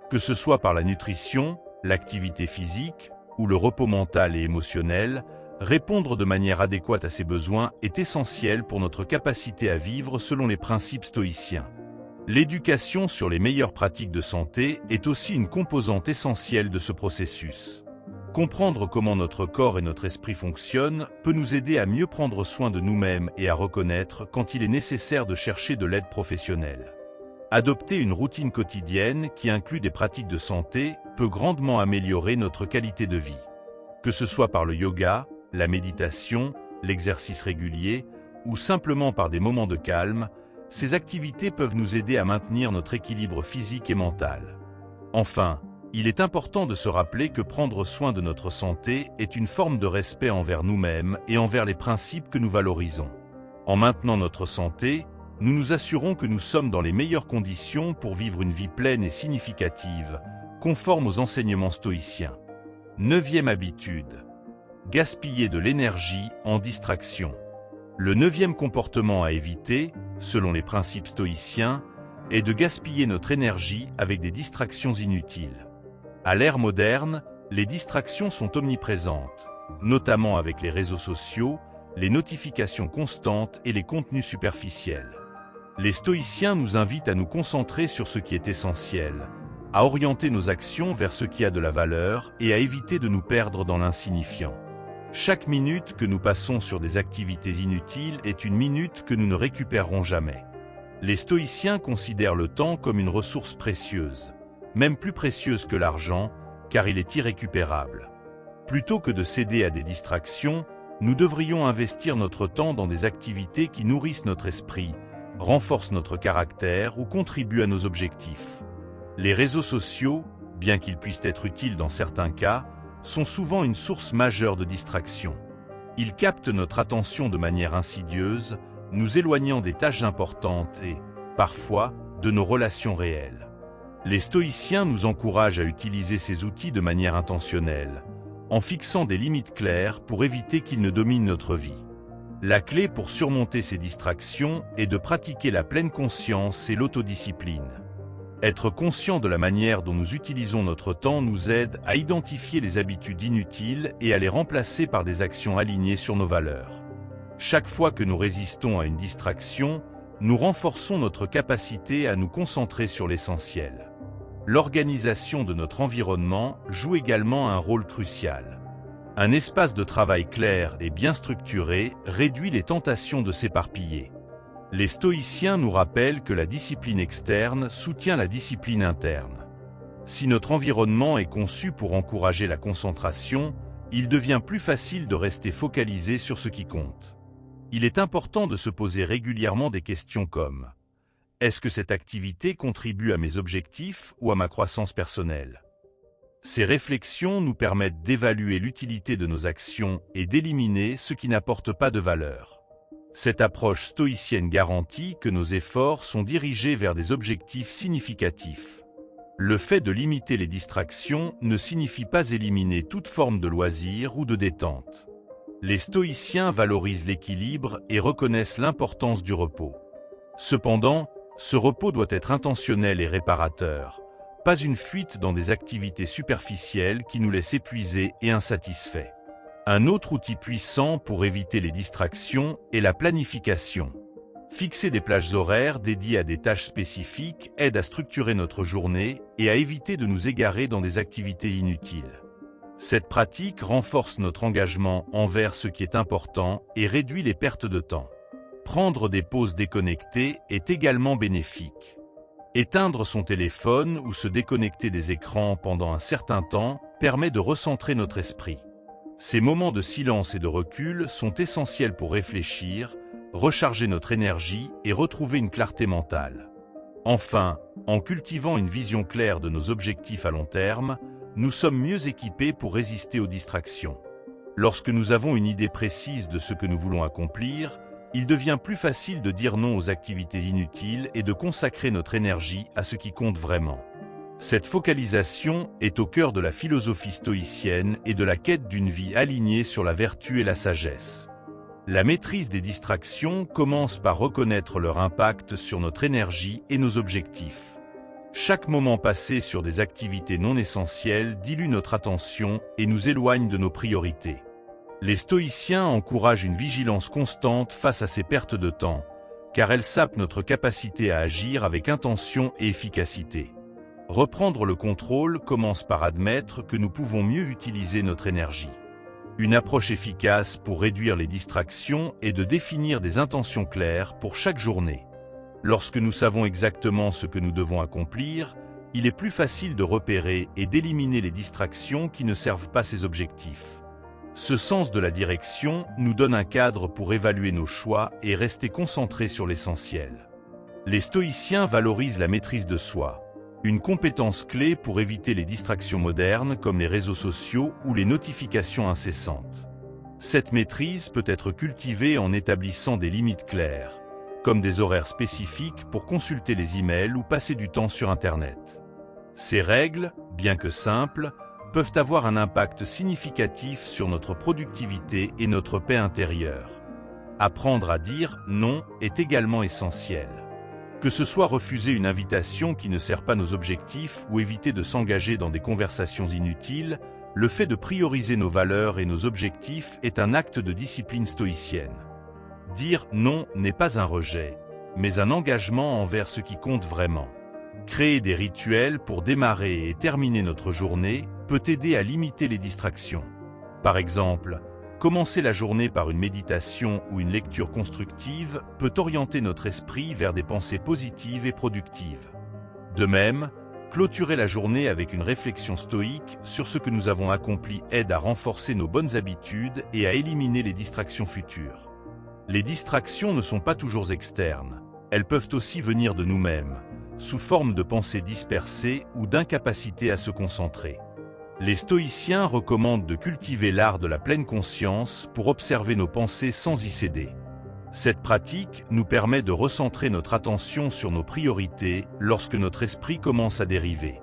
Que ce soit par la nutrition, l'activité physique ou le repos mental et émotionnel, répondre de manière adéquate à ces besoins est essentiel pour notre capacité à vivre selon les principes stoïciens. L'éducation sur les meilleures pratiques de santé est aussi une composante essentielle de ce processus. Comprendre comment notre corps et notre esprit fonctionnent peut nous aider à mieux prendre soin de nous-mêmes et à reconnaître quand il est nécessaire de chercher de l'aide professionnelle. Adopter une routine quotidienne qui inclut des pratiques de santé peut grandement améliorer notre qualité de vie. Que ce soit par le yoga, la méditation, l'exercice régulier ou simplement par des moments de calme, ces activités peuvent nous aider à maintenir notre équilibre physique et mental. Enfin, il est important de se rappeler que prendre soin de notre santé est une forme de respect envers nous-mêmes et envers les principes que nous valorisons. En maintenant notre santé, nous nous assurons que nous sommes dans les meilleures conditions pour vivre une vie pleine et significative, conforme aux enseignements stoïciens. 9e habitude. Gaspiller de l'énergie en distraction. Le 9e comportement à éviter, selon les principes stoïciens, est de gaspiller notre énergie avec des distractions inutiles. À l'ère moderne, les distractions sont omniprésentes, notamment avec les réseaux sociaux, les notifications constantes et les contenus superficiels. Les stoïciens nous invitent à nous concentrer sur ce qui est essentiel, à orienter nos actions vers ce qui a de la valeur et à éviter de nous perdre dans l'insignifiant. Chaque minute que nous passons sur des activités inutiles est une minute que nous ne récupérerons jamais. Les stoïciens considèrent le temps comme une ressource précieuse, même plus précieuse que l'argent, car il est irrécupérable. Plutôt que de céder à des distractions, nous devrions investir notre temps dans des activités qui nourrissent notre esprit, renforcent notre caractère ou contribuent à nos objectifs. Les réseaux sociaux, bien qu'ils puissent être utiles dans certains cas, sont souvent une source majeure de distraction. Ils captent notre attention de manière insidieuse, nous éloignant des tâches importantes et, parfois, de nos relations réelles. Les stoïciens nous encouragent à utiliser ces outils de manière intentionnelle, en fixant des limites claires pour éviter qu'ils ne dominent notre vie. La clé pour surmonter ces distractions est de pratiquer la pleine conscience et l'autodiscipline. Être conscient de la manière dont nous utilisons notre temps nous aide à identifier les habitudes inutiles et à les remplacer par des actions alignées sur nos valeurs. Chaque fois que nous résistons à une distraction, nous renforçons notre capacité à nous concentrer sur l'essentiel. L'organisation de notre environnement joue également un rôle crucial. Un espace de travail clair et bien structuré réduit les tentations de s'éparpiller. Les stoïciens nous rappellent que la discipline externe soutient la discipline interne. Si notre environnement est conçu pour encourager la concentration, il devient plus facile de rester focalisé sur ce qui compte. Il est important de se poser régulièrement des questions comme: est-ce que cette activité contribue à mes objectifs ou à ma croissance personnelle? Ces réflexions nous permettent d'évaluer l'utilité de nos actions et d'éliminer ce qui n'apporte pas de valeur. Cette approche stoïcienne garantit que nos efforts sont dirigés vers des objectifs significatifs. Le fait de limiter les distractions ne signifie pas éliminer toute forme de loisir ou de détente. Les stoïciens valorisent l'équilibre et reconnaissent l'importance du repos. Cependant, ce repos doit être intentionnel et réparateur, pas une fuite dans des activités superficielles qui nous laissent épuisés et insatisfaits. Un autre outil puissant pour éviter les distractions est la planification. Fixer des plages horaires dédiées à des tâches spécifiques aide à structurer notre journée et à éviter de nous égarer dans des activités inutiles. Cette pratique renforce notre engagement envers ce qui est important et réduit les pertes de temps. Prendre des pauses déconnectées est également bénéfique. Éteindre son téléphone ou se déconnecter des écrans pendant un certain temps permet de recentrer notre esprit. Ces moments de silence et de recul sont essentiels pour réfléchir, recharger notre énergie et retrouver une clarté mentale. Enfin, en cultivant une vision claire de nos objectifs à long terme, nous sommes mieux équipés pour résister aux distractions. Lorsque nous avons une idée précise de ce que nous voulons accomplir, il devient plus facile de dire non aux activités inutiles et de consacrer notre énergie à ce qui compte vraiment. Cette focalisation est au cœur de la philosophie stoïcienne et de la quête d'une vie alignée sur la vertu et la sagesse. La maîtrise des distractions commence par reconnaître leur impact sur notre énergie et nos objectifs. Chaque moment passé sur des activités non essentielles dilue notre attention et nous éloigne de nos priorités. Les stoïciens encouragent une vigilance constante face à ces pertes de temps, car elles sapent notre capacité à agir avec intention et efficacité. Reprendre le contrôle commence par admettre que nous pouvons mieux utiliser notre énergie. Une approche efficace pour réduire les distractions est de définir des intentions claires pour chaque journée. Lorsque nous savons exactement ce que nous devons accomplir, il est plus facile de repérer et d'éliminer les distractions qui ne servent pas ces objectifs. Ce sens de la direction nous donne un cadre pour évaluer nos choix et rester concentrés sur l'essentiel. Les stoïciens valorisent la maîtrise de soi, une compétence clé pour éviter les distractions modernes comme les réseaux sociaux ou les notifications incessantes. Cette maîtrise peut être cultivée en établissant des limites claires, comme des horaires spécifiques pour consulter les emails ou passer du temps sur Internet. Ces règles, bien que simples, peuvent avoir un impact significatif sur notre productivité et notre paix intérieure. Apprendre à dire non est également essentiel. Que ce soit refuser une invitation qui ne sert pas nos objectifs ou éviter de s'engager dans des conversations inutiles, le fait de prioriser nos valeurs et nos objectifs est un acte de discipline stoïcienne. Dire non n'est pas un rejet, mais un engagement envers ce qui compte vraiment. Créer des rituels pour démarrer et terminer notre journée peut aider à limiter les distractions. Par exemple, commencer la journée par une méditation ou une lecture constructive peut orienter notre esprit vers des pensées positives et productives. De même, clôturer la journée avec une réflexion stoïque sur ce que nous avons accompli aide à renforcer nos bonnes habitudes et à éliminer les distractions futures. Les distractions ne sont pas toujours externes, elles peuvent aussi venir de nous-mêmes, sous forme de pensées dispersées ou d'incapacité à se concentrer. Les stoïciens recommandent de cultiver l'art de la pleine conscience pour observer nos pensées sans y céder. Cette pratique nous permet de recentrer notre attention sur nos priorités lorsque notre esprit commence à dériver.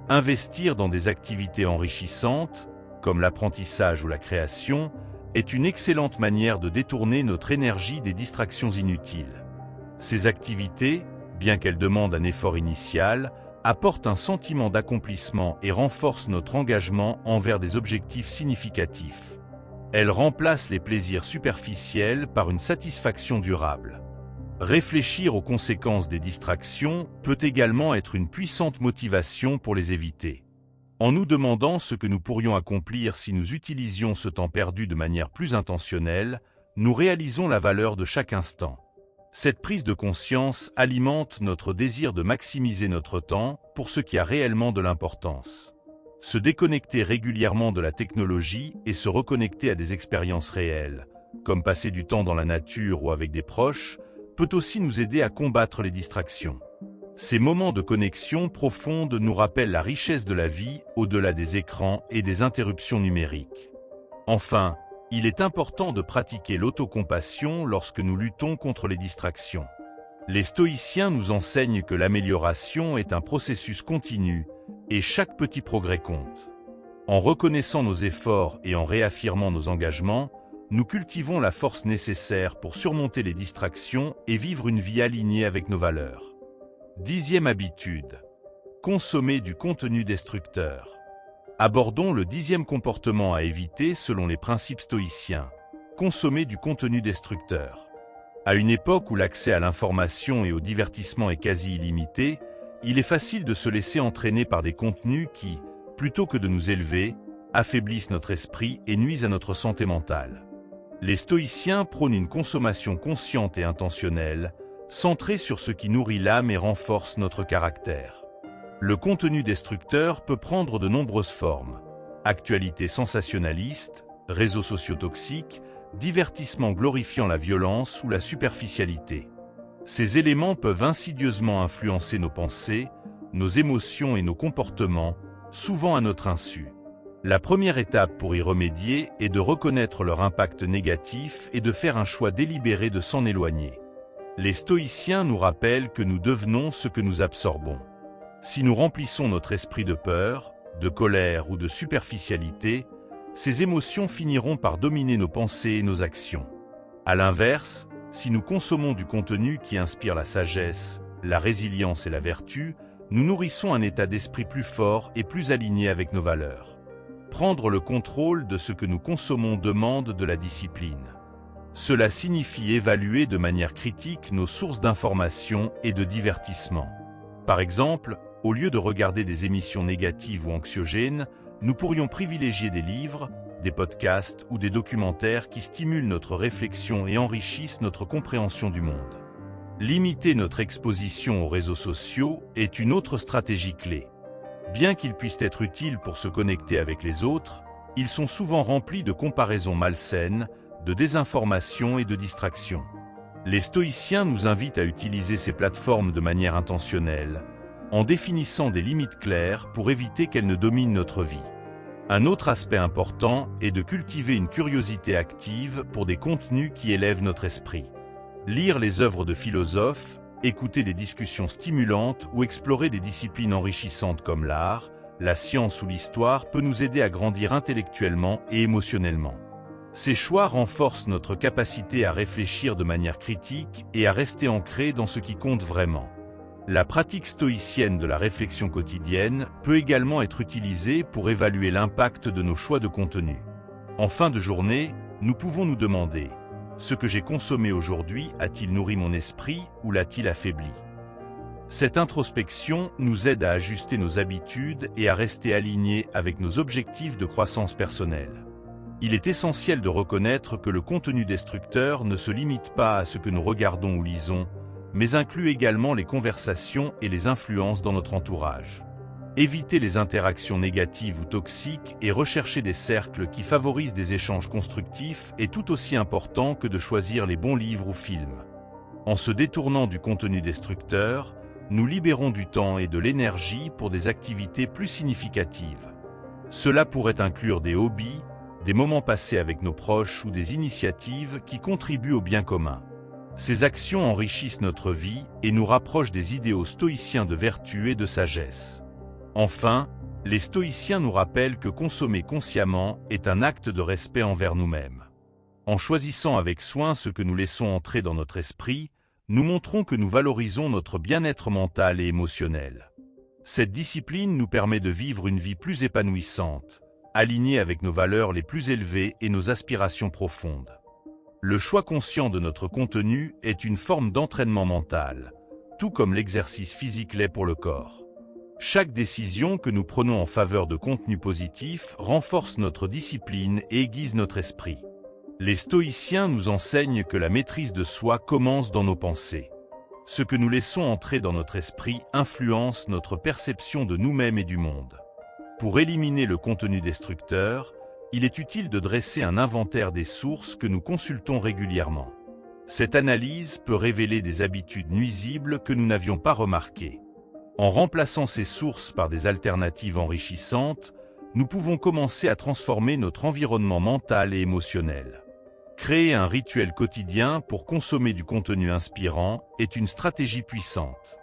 Investir dans des activités enrichissantes, comme l'apprentissage ou la création, est une excellente manière de détourner notre énergie des distractions inutiles. Ces activités, bien qu'elles demandent un effort initial, apportent un sentiment d'accomplissement et renforcent notre engagement envers des objectifs significatifs. Elles remplacent les plaisirs superficiels par une satisfaction durable. Réfléchir aux conséquences des distractions peut également être une puissante motivation pour les éviter. En nous demandant ce que nous pourrions accomplir si nous utilisions ce temps perdu de manière plus intentionnelle, nous réalisons la valeur de chaque instant. Cette prise de conscience alimente notre désir de maximiser notre temps pour ce qui a réellement de l'importance. Se déconnecter régulièrement de la technologie et se reconnecter à des expériences réelles, comme passer du temps dans la nature ou avec des proches, peut aussi nous aider à combattre les distractions. Ces moments de connexion profonde nous rappellent la richesse de la vie au-delà des écrans et des interruptions numériques. Enfin, il est important de pratiquer l'autocompassion lorsque nous luttons contre les distractions. Les stoïciens nous enseignent que l'amélioration est un processus continu et chaque petit progrès compte. En reconnaissant nos efforts et en réaffirmant nos engagements, nous cultivons la force nécessaire pour surmonter les distractions et vivre une vie alignée avec nos valeurs. 10e habitude. Consommer du contenu destructeur. Abordons le 10e comportement à éviter selon les principes stoïciens. Consommer du contenu destructeur. À une époque où l'accès à l'information et au divertissement est quasi illimité, il est facile de se laisser entraîner par des contenus qui, plutôt que de nous élever, affaiblissent notre esprit et nuisent à notre santé mentale. Les stoïciens prônent une consommation consciente et intentionnelle, centrée sur ce qui nourrit l'âme et renforce notre caractère. Le contenu destructeur peut prendre de nombreuses formes. Actualités sensationnalistes, réseaux sociaux toxiques, divertissements glorifiant la violence ou la superficialité. Ces éléments peuvent insidieusement influencer nos pensées, nos émotions et nos comportements, souvent à notre insu. La première étape pour y remédier est de reconnaître leur impact négatif et de faire un choix délibéré de s'en éloigner. Les stoïciens nous rappellent que nous devenons ce que nous absorbons. Si nous remplissons notre esprit de peur, de colère ou de superficialité, ces émotions finiront par dominer nos pensées et nos actions. À l'inverse, si nous consommons du contenu qui inspire la sagesse, la résilience et la vertu, nous nourrissons un état d'esprit plus fort et plus aligné avec nos valeurs. Prendre le contrôle de ce que nous consommons demande de la discipline. Cela signifie évaluer de manière critique nos sources d'information et de divertissement. Par exemple, au lieu de regarder des émissions négatives ou anxiogènes, nous pourrions privilégier des livres, des podcasts ou des documentaires qui stimulent notre réflexion et enrichissent notre compréhension du monde. Limiter notre exposition aux réseaux sociaux est une autre stratégie clé. Bien qu'ils puissent être utiles pour se connecter avec les autres, ils sont souvent remplis de comparaisons malsaines, de désinformation et de distraction. Les stoïciens nous invitent à utiliser ces plateformes de manière intentionnelle, en définissant des limites claires pour éviter qu'elles ne dominent notre vie. Un autre aspect important est de cultiver une curiosité active pour des contenus qui élèvent notre esprit. Lire les œuvres de philosophes, écouter des discussions stimulantes ou explorer des disciplines enrichissantes comme l'art, la science ou l'histoire peut nous aider à grandir intellectuellement et émotionnellement. Ces choix renforcent notre capacité à réfléchir de manière critique et à rester ancrés dans ce qui compte vraiment. La pratique stoïcienne de la réflexion quotidienne peut également être utilisée pour évaluer l'impact de nos choix de contenu. En fin de journée, nous pouvons nous demander « Ce que j'ai consommé aujourd'hui a-t-il nourri mon esprit ou l'a-t-il affaibli ?» Cette introspection nous aide à ajuster nos habitudes et à rester alignés avec nos objectifs de croissance personnelle. Il est essentiel de reconnaître que le contenu destructeur ne se limite pas à ce que nous regardons ou lisons, mais inclut également les conversations et les influences dans notre entourage. Éviter les interactions négatives ou toxiques et rechercher des cercles qui favorisent des échanges constructifs est tout aussi important que de choisir les bons livres ou films. En se détournant du contenu destructeur, nous libérons du temps et de l'énergie pour des activités plus significatives. Cela pourrait inclure des hobbies, des moments passés avec nos proches ou des initiatives qui contribuent au bien commun. Ces actions enrichissent notre vie et nous rapprochent des idéaux stoïciens de vertu et de sagesse. Enfin, les stoïciens nous rappellent que consommer consciemment est un acte de respect envers nous-mêmes. En choisissant avec soin ce que nous laissons entrer dans notre esprit, nous montrons que nous valorisons notre bien-être mental et émotionnel. Cette discipline nous permet de vivre une vie plus épanouissante, alignée avec nos valeurs les plus élevées et nos aspirations profondes. Le choix conscient de notre contenu est une forme d'entraînement mental, tout comme l'exercice physique l'est pour le corps. Chaque décision que nous prenons en faveur de contenu positif renforce notre discipline et aiguise notre esprit. Les stoïciens nous enseignent que la maîtrise de soi commence dans nos pensées. Ce que nous laissons entrer dans notre esprit influence notre perception de nous-mêmes et du monde. Pour éliminer le contenu destructeur, il est utile de dresser un inventaire des sources que nous consultons régulièrement. Cette analyse peut révéler des habitudes nuisibles que nous n'avions pas remarquées. En remplaçant ces sources par des alternatives enrichissantes, nous pouvons commencer à transformer notre environnement mental et émotionnel. Créer un rituel quotidien pour consommer du contenu inspirant est une stratégie puissante.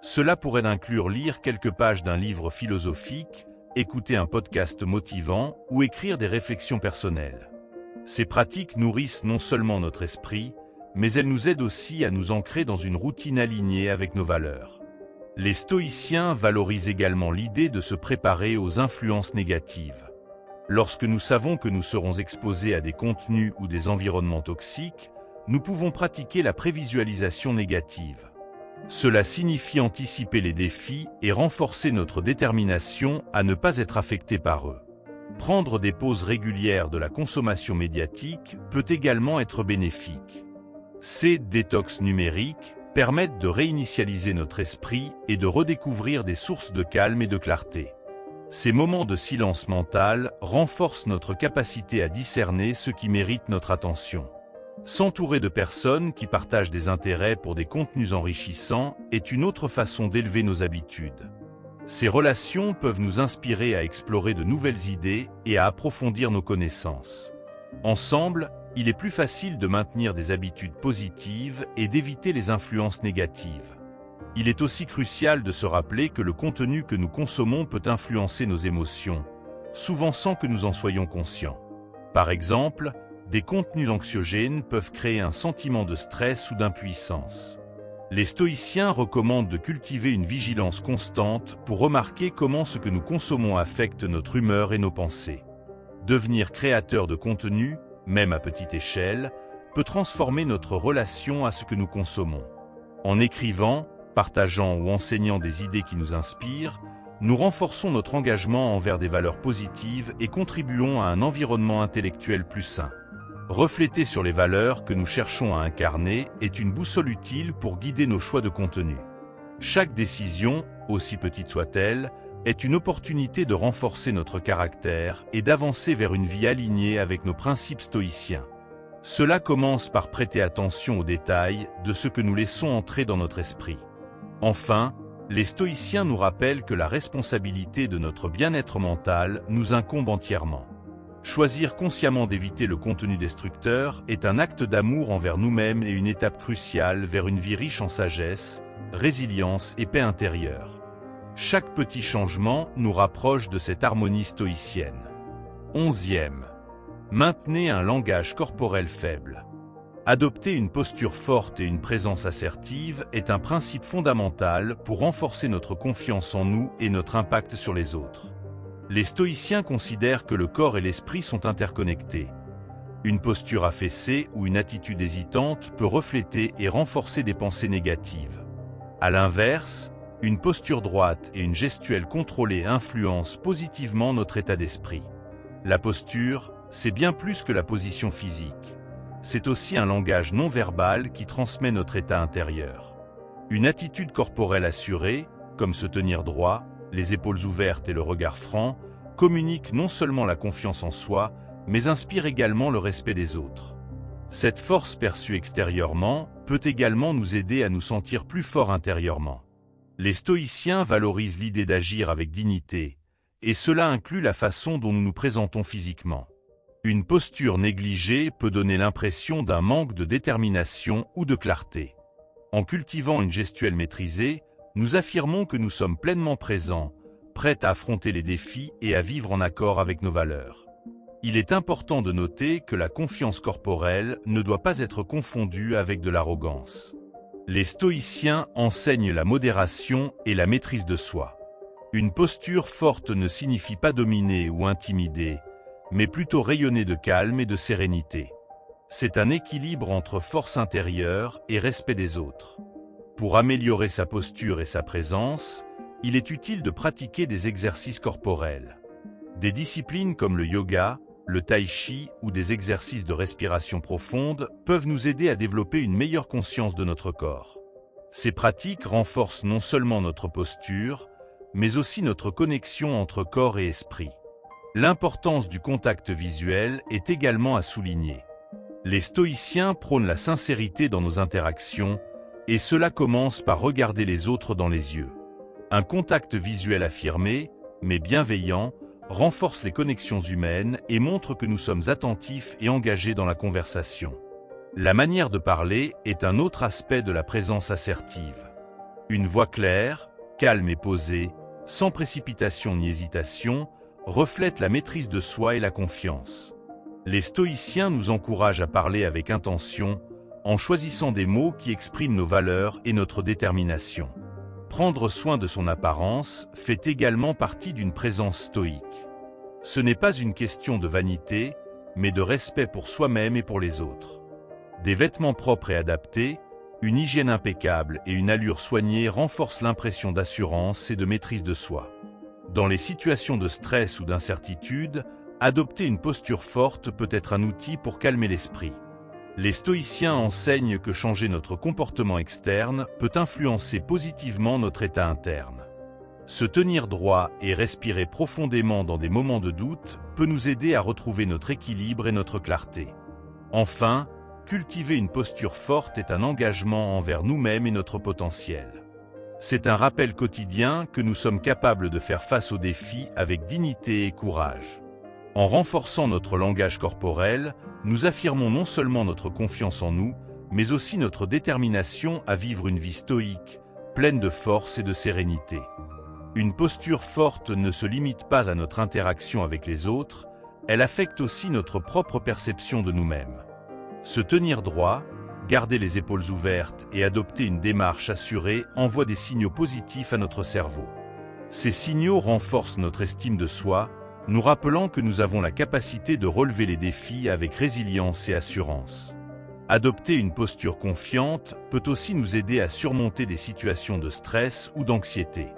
Cela pourrait inclure lire quelques pages d'un livre philosophique, écouter un podcast motivant ou écrire des réflexions personnelles. Ces pratiques nourrissent non seulement notre esprit, mais elles nous aident aussi à nous ancrer dans une routine alignée avec nos valeurs. Les stoïciens valorisent également l'idée de se préparer aux influences négatives. Lorsque nous savons que nous serons exposés à des contenus ou des environnements toxiques, nous pouvons pratiquer la prévisualisation négative. Cela signifie anticiper les défis et renforcer notre détermination à ne pas être affectés par eux. Prendre des pauses régulières de la consommation médiatique peut également être bénéfique. Ces détox numériques permettent de réinitialiser notre esprit et de redécouvrir des sources de calme et de clarté. Ces moments de silence mental renforcent notre capacité à discerner ce qui mérite notre attention. S'entourer de personnes qui partagent des intérêts pour des contenus enrichissants est une autre façon d'élever nos habitudes. Ces relations peuvent nous inspirer à explorer de nouvelles idées et à approfondir nos connaissances. Ensemble, il est plus facile de maintenir des habitudes positives et d'éviter les influences négatives. Il est aussi crucial de se rappeler que le contenu que nous consommons peut influencer nos émotions, souvent sans que nous en soyons conscients. Par exemple, des contenus anxiogènes peuvent créer un sentiment de stress ou d'impuissance. Les stoïciens recommandent de cultiver une vigilance constante pour remarquer comment ce que nous consommons affecte notre humeur et nos pensées. Devenir créateur de contenu, même à petite échelle, peut transformer notre relation à ce que nous consommons. En écrivant, partageant ou enseignant des idées qui nous inspirent, nous renforçons notre engagement envers des valeurs positives et contribuons à un environnement intellectuel plus sain. Refléter sur les valeurs que nous cherchons à incarner est une boussole utile pour guider nos choix de contenu. Chaque décision, aussi petite soit-elle, est une opportunité de renforcer notre caractère et d'avancer vers une vie alignée avec nos principes stoïciens. Cela commence par prêter attention aux détails de ce que nous laissons entrer dans notre esprit. Enfin, les stoïciens nous rappellent que la responsabilité de notre bien-être mental nous incombe entièrement. Choisir consciemment d'éviter le contenu destructeur est un acte d'amour envers nous-mêmes et une étape cruciale vers une vie riche en sagesse, résilience et paix intérieure. Chaque petit changement nous rapproche de cette harmonie stoïcienne. 11e. Maintenez un langage corporel faible. Adopter une posture forte et une présence assertive est un principe fondamental pour renforcer notre confiance en nous et notre impact sur les autres. Les stoïciens considèrent que le corps et l'esprit sont interconnectés. Une posture affaissée ou une attitude hésitante peut refléter et renforcer des pensées négatives. À l'inverse, une posture droite et une gestuelle contrôlée influencent positivement notre état d'esprit. La posture, c'est bien plus que la position physique. C'est aussi un langage non verbal qui transmet notre état intérieur. Une attitude corporelle assurée, comme se tenir droit, les épaules ouvertes et le regard franc, communique non seulement la confiance en soi, mais inspire également le respect des autres. Cette force perçue extérieurement peut également nous aider à nous sentir plus forts intérieurement. Les stoïciens valorisent l'idée d'agir avec dignité, et cela inclut la façon dont nous nous présentons physiquement. Une posture négligée peut donner l'impression d'un manque de détermination ou de clarté. En cultivant une gestuelle maîtrisée, nous affirmons que nous sommes pleinement présents, prêts à affronter les défis et à vivre en accord avec nos valeurs. Il est important de noter que la confiance corporelle ne doit pas être confondue avec de l'arrogance. Les stoïciens enseignent la modération et la maîtrise de soi. Une posture forte ne signifie pas dominer ou intimider, mais plutôt rayonner de calme et de sérénité. C'est un équilibre entre force intérieure et respect des autres. Pour améliorer sa posture et sa présence, il est utile de pratiquer des exercices corporels. Des disciplines comme le yoga, le tai chi ou des exercices de respiration profonde peuvent nous aider à développer une meilleure conscience de notre corps. Ces pratiques renforcent non seulement notre posture, mais aussi notre connexion entre corps et esprit. L'importance du contact visuel est également à souligner. Les stoïciens prônent la sincérité dans nos interactions, et cela commence par regarder les autres dans les yeux. Un contact visuel affirmé, mais bienveillant, renforce les connexions humaines et montre que nous sommes attentifs et engagés dans la conversation. La manière de parler est un autre aspect de la présence assertive. Une voix claire, calme et posée, sans précipitation ni hésitation, reflète la maîtrise de soi et la confiance. Les stoïciens nous encouragent à parler avec intention, en choisissant des mots qui expriment nos valeurs et notre détermination. Prendre soin de son apparence fait également partie d'une présence stoïque. Ce n'est pas une question de vanité, mais de respect pour soi-même et pour les autres. Des vêtements propres et adaptés, une hygiène impeccable et une allure soignée renforcent l'impression d'assurance et de maîtrise de soi. Dans les situations de stress ou d'incertitude, adopter une posture forte peut être un outil pour calmer l'esprit. Les stoïciens enseignent que changer notre comportement externe peut influencer positivement notre état interne. Se tenir droit et respirer profondément dans des moments de doute peut nous aider à retrouver notre équilibre et notre clarté. Enfin, cultiver une posture forte est un engagement envers nous-mêmes et notre potentiel. C'est un rappel quotidien que nous sommes capables de faire face aux défis avec dignité et courage. En renforçant notre langage corporel, nous affirmons non seulement notre confiance en nous, mais aussi notre détermination à vivre une vie stoïque, pleine de force et de sérénité. Une posture forte ne se limite pas à notre interaction avec les autres, elle affecte aussi notre propre perception de nous-mêmes. Se tenir droit, garder les épaules ouvertes et adopter une démarche assurée envoie des signaux positifs à notre cerveau. Ces signaux renforcent notre estime de soi, nous rappelant que nous avons la capacité de relever les défis avec résilience et assurance. Adopter une posture confiante peut aussi nous aider à surmonter des situations de stress ou d'anxiété.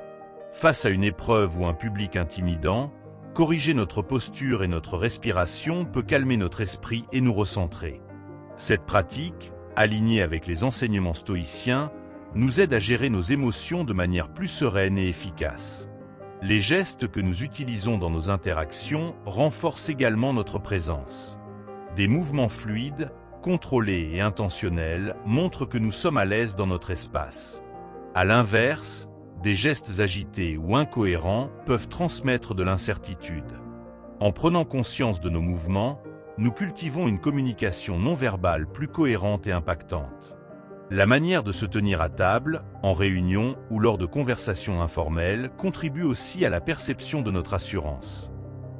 Face à une épreuve ou un public intimidant, corriger notre posture et notre respiration peut calmer notre esprit et nous recentrer. Cette pratique, alignée avec les enseignements stoïciens, nous aide à gérer nos émotions de manière plus sereine et efficace. Les gestes que nous utilisons dans nos interactions renforcent également notre présence. Des mouvements fluides, contrôlés et intentionnels montrent que nous sommes à l'aise dans notre espace. À l'inverse, des gestes agités ou incohérents peuvent transmettre de l'incertitude. En prenant conscience de nos mouvements, nous cultivons une communication non verbale plus cohérente et impactante. La manière de se tenir à table, en réunion ou lors de conversations informelles contribue aussi à la perception de notre assurance.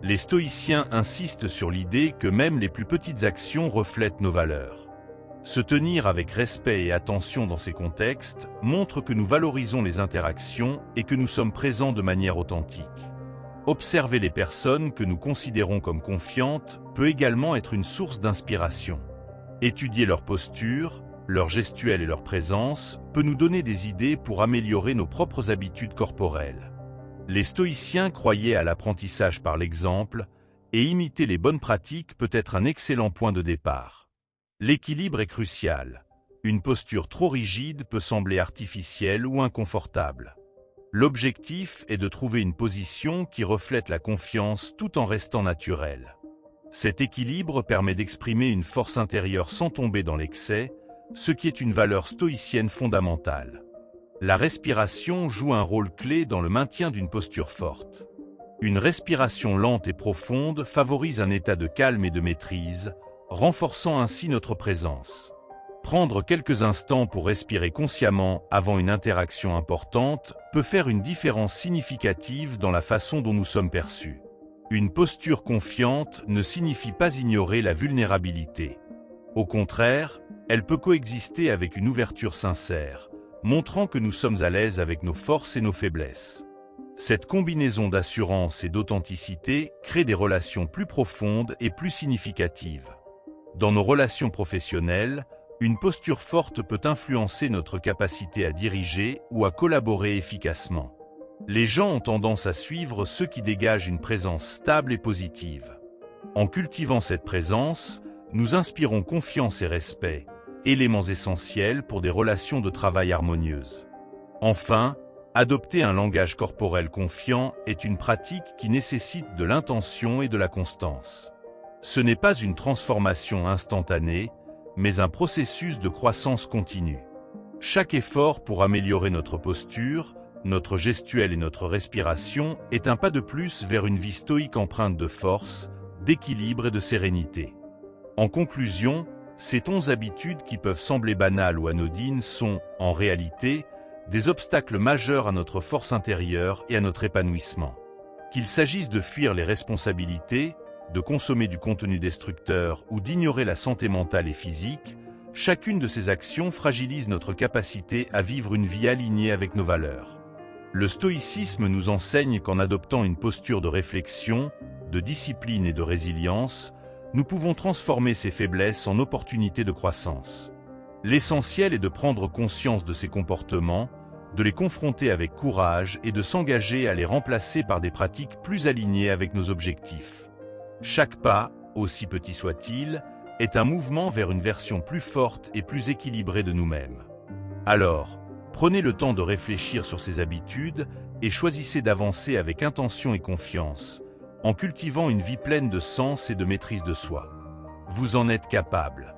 Les stoïciens insistent sur l'idée que même les plus petites actions reflètent nos valeurs. Se tenir avec respect et attention dans ces contextes montre que nous valorisons les interactions et que nous sommes présents de manière authentique. Observer les personnes que nous considérons comme confiantes peut également être une source d'inspiration. Étudier leur posture, leur gestuelle et leur présence peut nous donner des idées pour améliorer nos propres habitudes corporelles. Les stoïciens croyaient à l'apprentissage par l'exemple, et imiter les bonnes pratiques peut être un excellent point de départ. L'équilibre est crucial. Une posture trop rigide peut sembler artificielle ou inconfortable. L'objectif est de trouver une position qui reflète la confiance tout en restant naturelle. Cet équilibre permet d'exprimer une force intérieure sans tomber dans l'excès, ce qui est une valeur stoïcienne fondamentale. La respiration joue un rôle clé dans le maintien d'une posture forte. Une respiration lente et profonde favorise un état de calme et de maîtrise, renforçant ainsi notre présence. Prendre quelques instants pour respirer consciemment avant une interaction importante peut faire une différence significative dans la façon dont nous sommes perçus. Une posture confiante ne signifie pas ignorer la vulnérabilité. Au contraire, elle peut coexister avec une ouverture sincère, montrant que nous sommes à l'aise avec nos forces et nos faiblesses. Cette combinaison d'assurance et d'authenticité crée des relations plus profondes et plus significatives. Dans nos relations professionnelles, une posture forte peut influencer notre capacité à diriger ou à collaborer efficacement. Les gens ont tendance à suivre ceux qui dégagent une présence stable et positive. En cultivant cette présence, nous inspirons confiance et respect, éléments essentiels pour des relations de travail harmonieuses. Enfin, adopter un langage corporel confiant est une pratique qui nécessite de l'intention et de la constance. Ce n'est pas une transformation instantanée, mais un processus de croissance continue. Chaque effort pour améliorer notre posture, notre gestuelle et notre respiration est un pas de plus vers une vie stoïque empreinte de force, d'équilibre et de sérénité. En conclusion, ces 11 habitudes qui peuvent sembler banales ou anodines sont, en réalité, des obstacles majeurs à notre force intérieure et à notre épanouissement. Qu'il s'agisse de fuir les responsabilités, de consommer du contenu destructeur ou d'ignorer la santé mentale et physique, chacune de ces actions fragilise notre capacité à vivre une vie alignée avec nos valeurs. Le stoïcisme nous enseigne qu'en adoptant une posture de réflexion, de discipline et de résilience, nous pouvons transformer ces faiblesses en opportunités de croissance. L'essentiel est de prendre conscience de ces comportements, de les confronter avec courage et de s'engager à les remplacer par des pratiques plus alignées avec nos objectifs. Chaque pas, aussi petit soit-il, est un mouvement vers une version plus forte et plus équilibrée de nous-mêmes. Alors, prenez le temps de réfléchir sur ces habitudes et choisissez d'avancer avec intention et confiance, en cultivant une vie pleine de sens et de maîtrise de soi. Vous en êtes capable.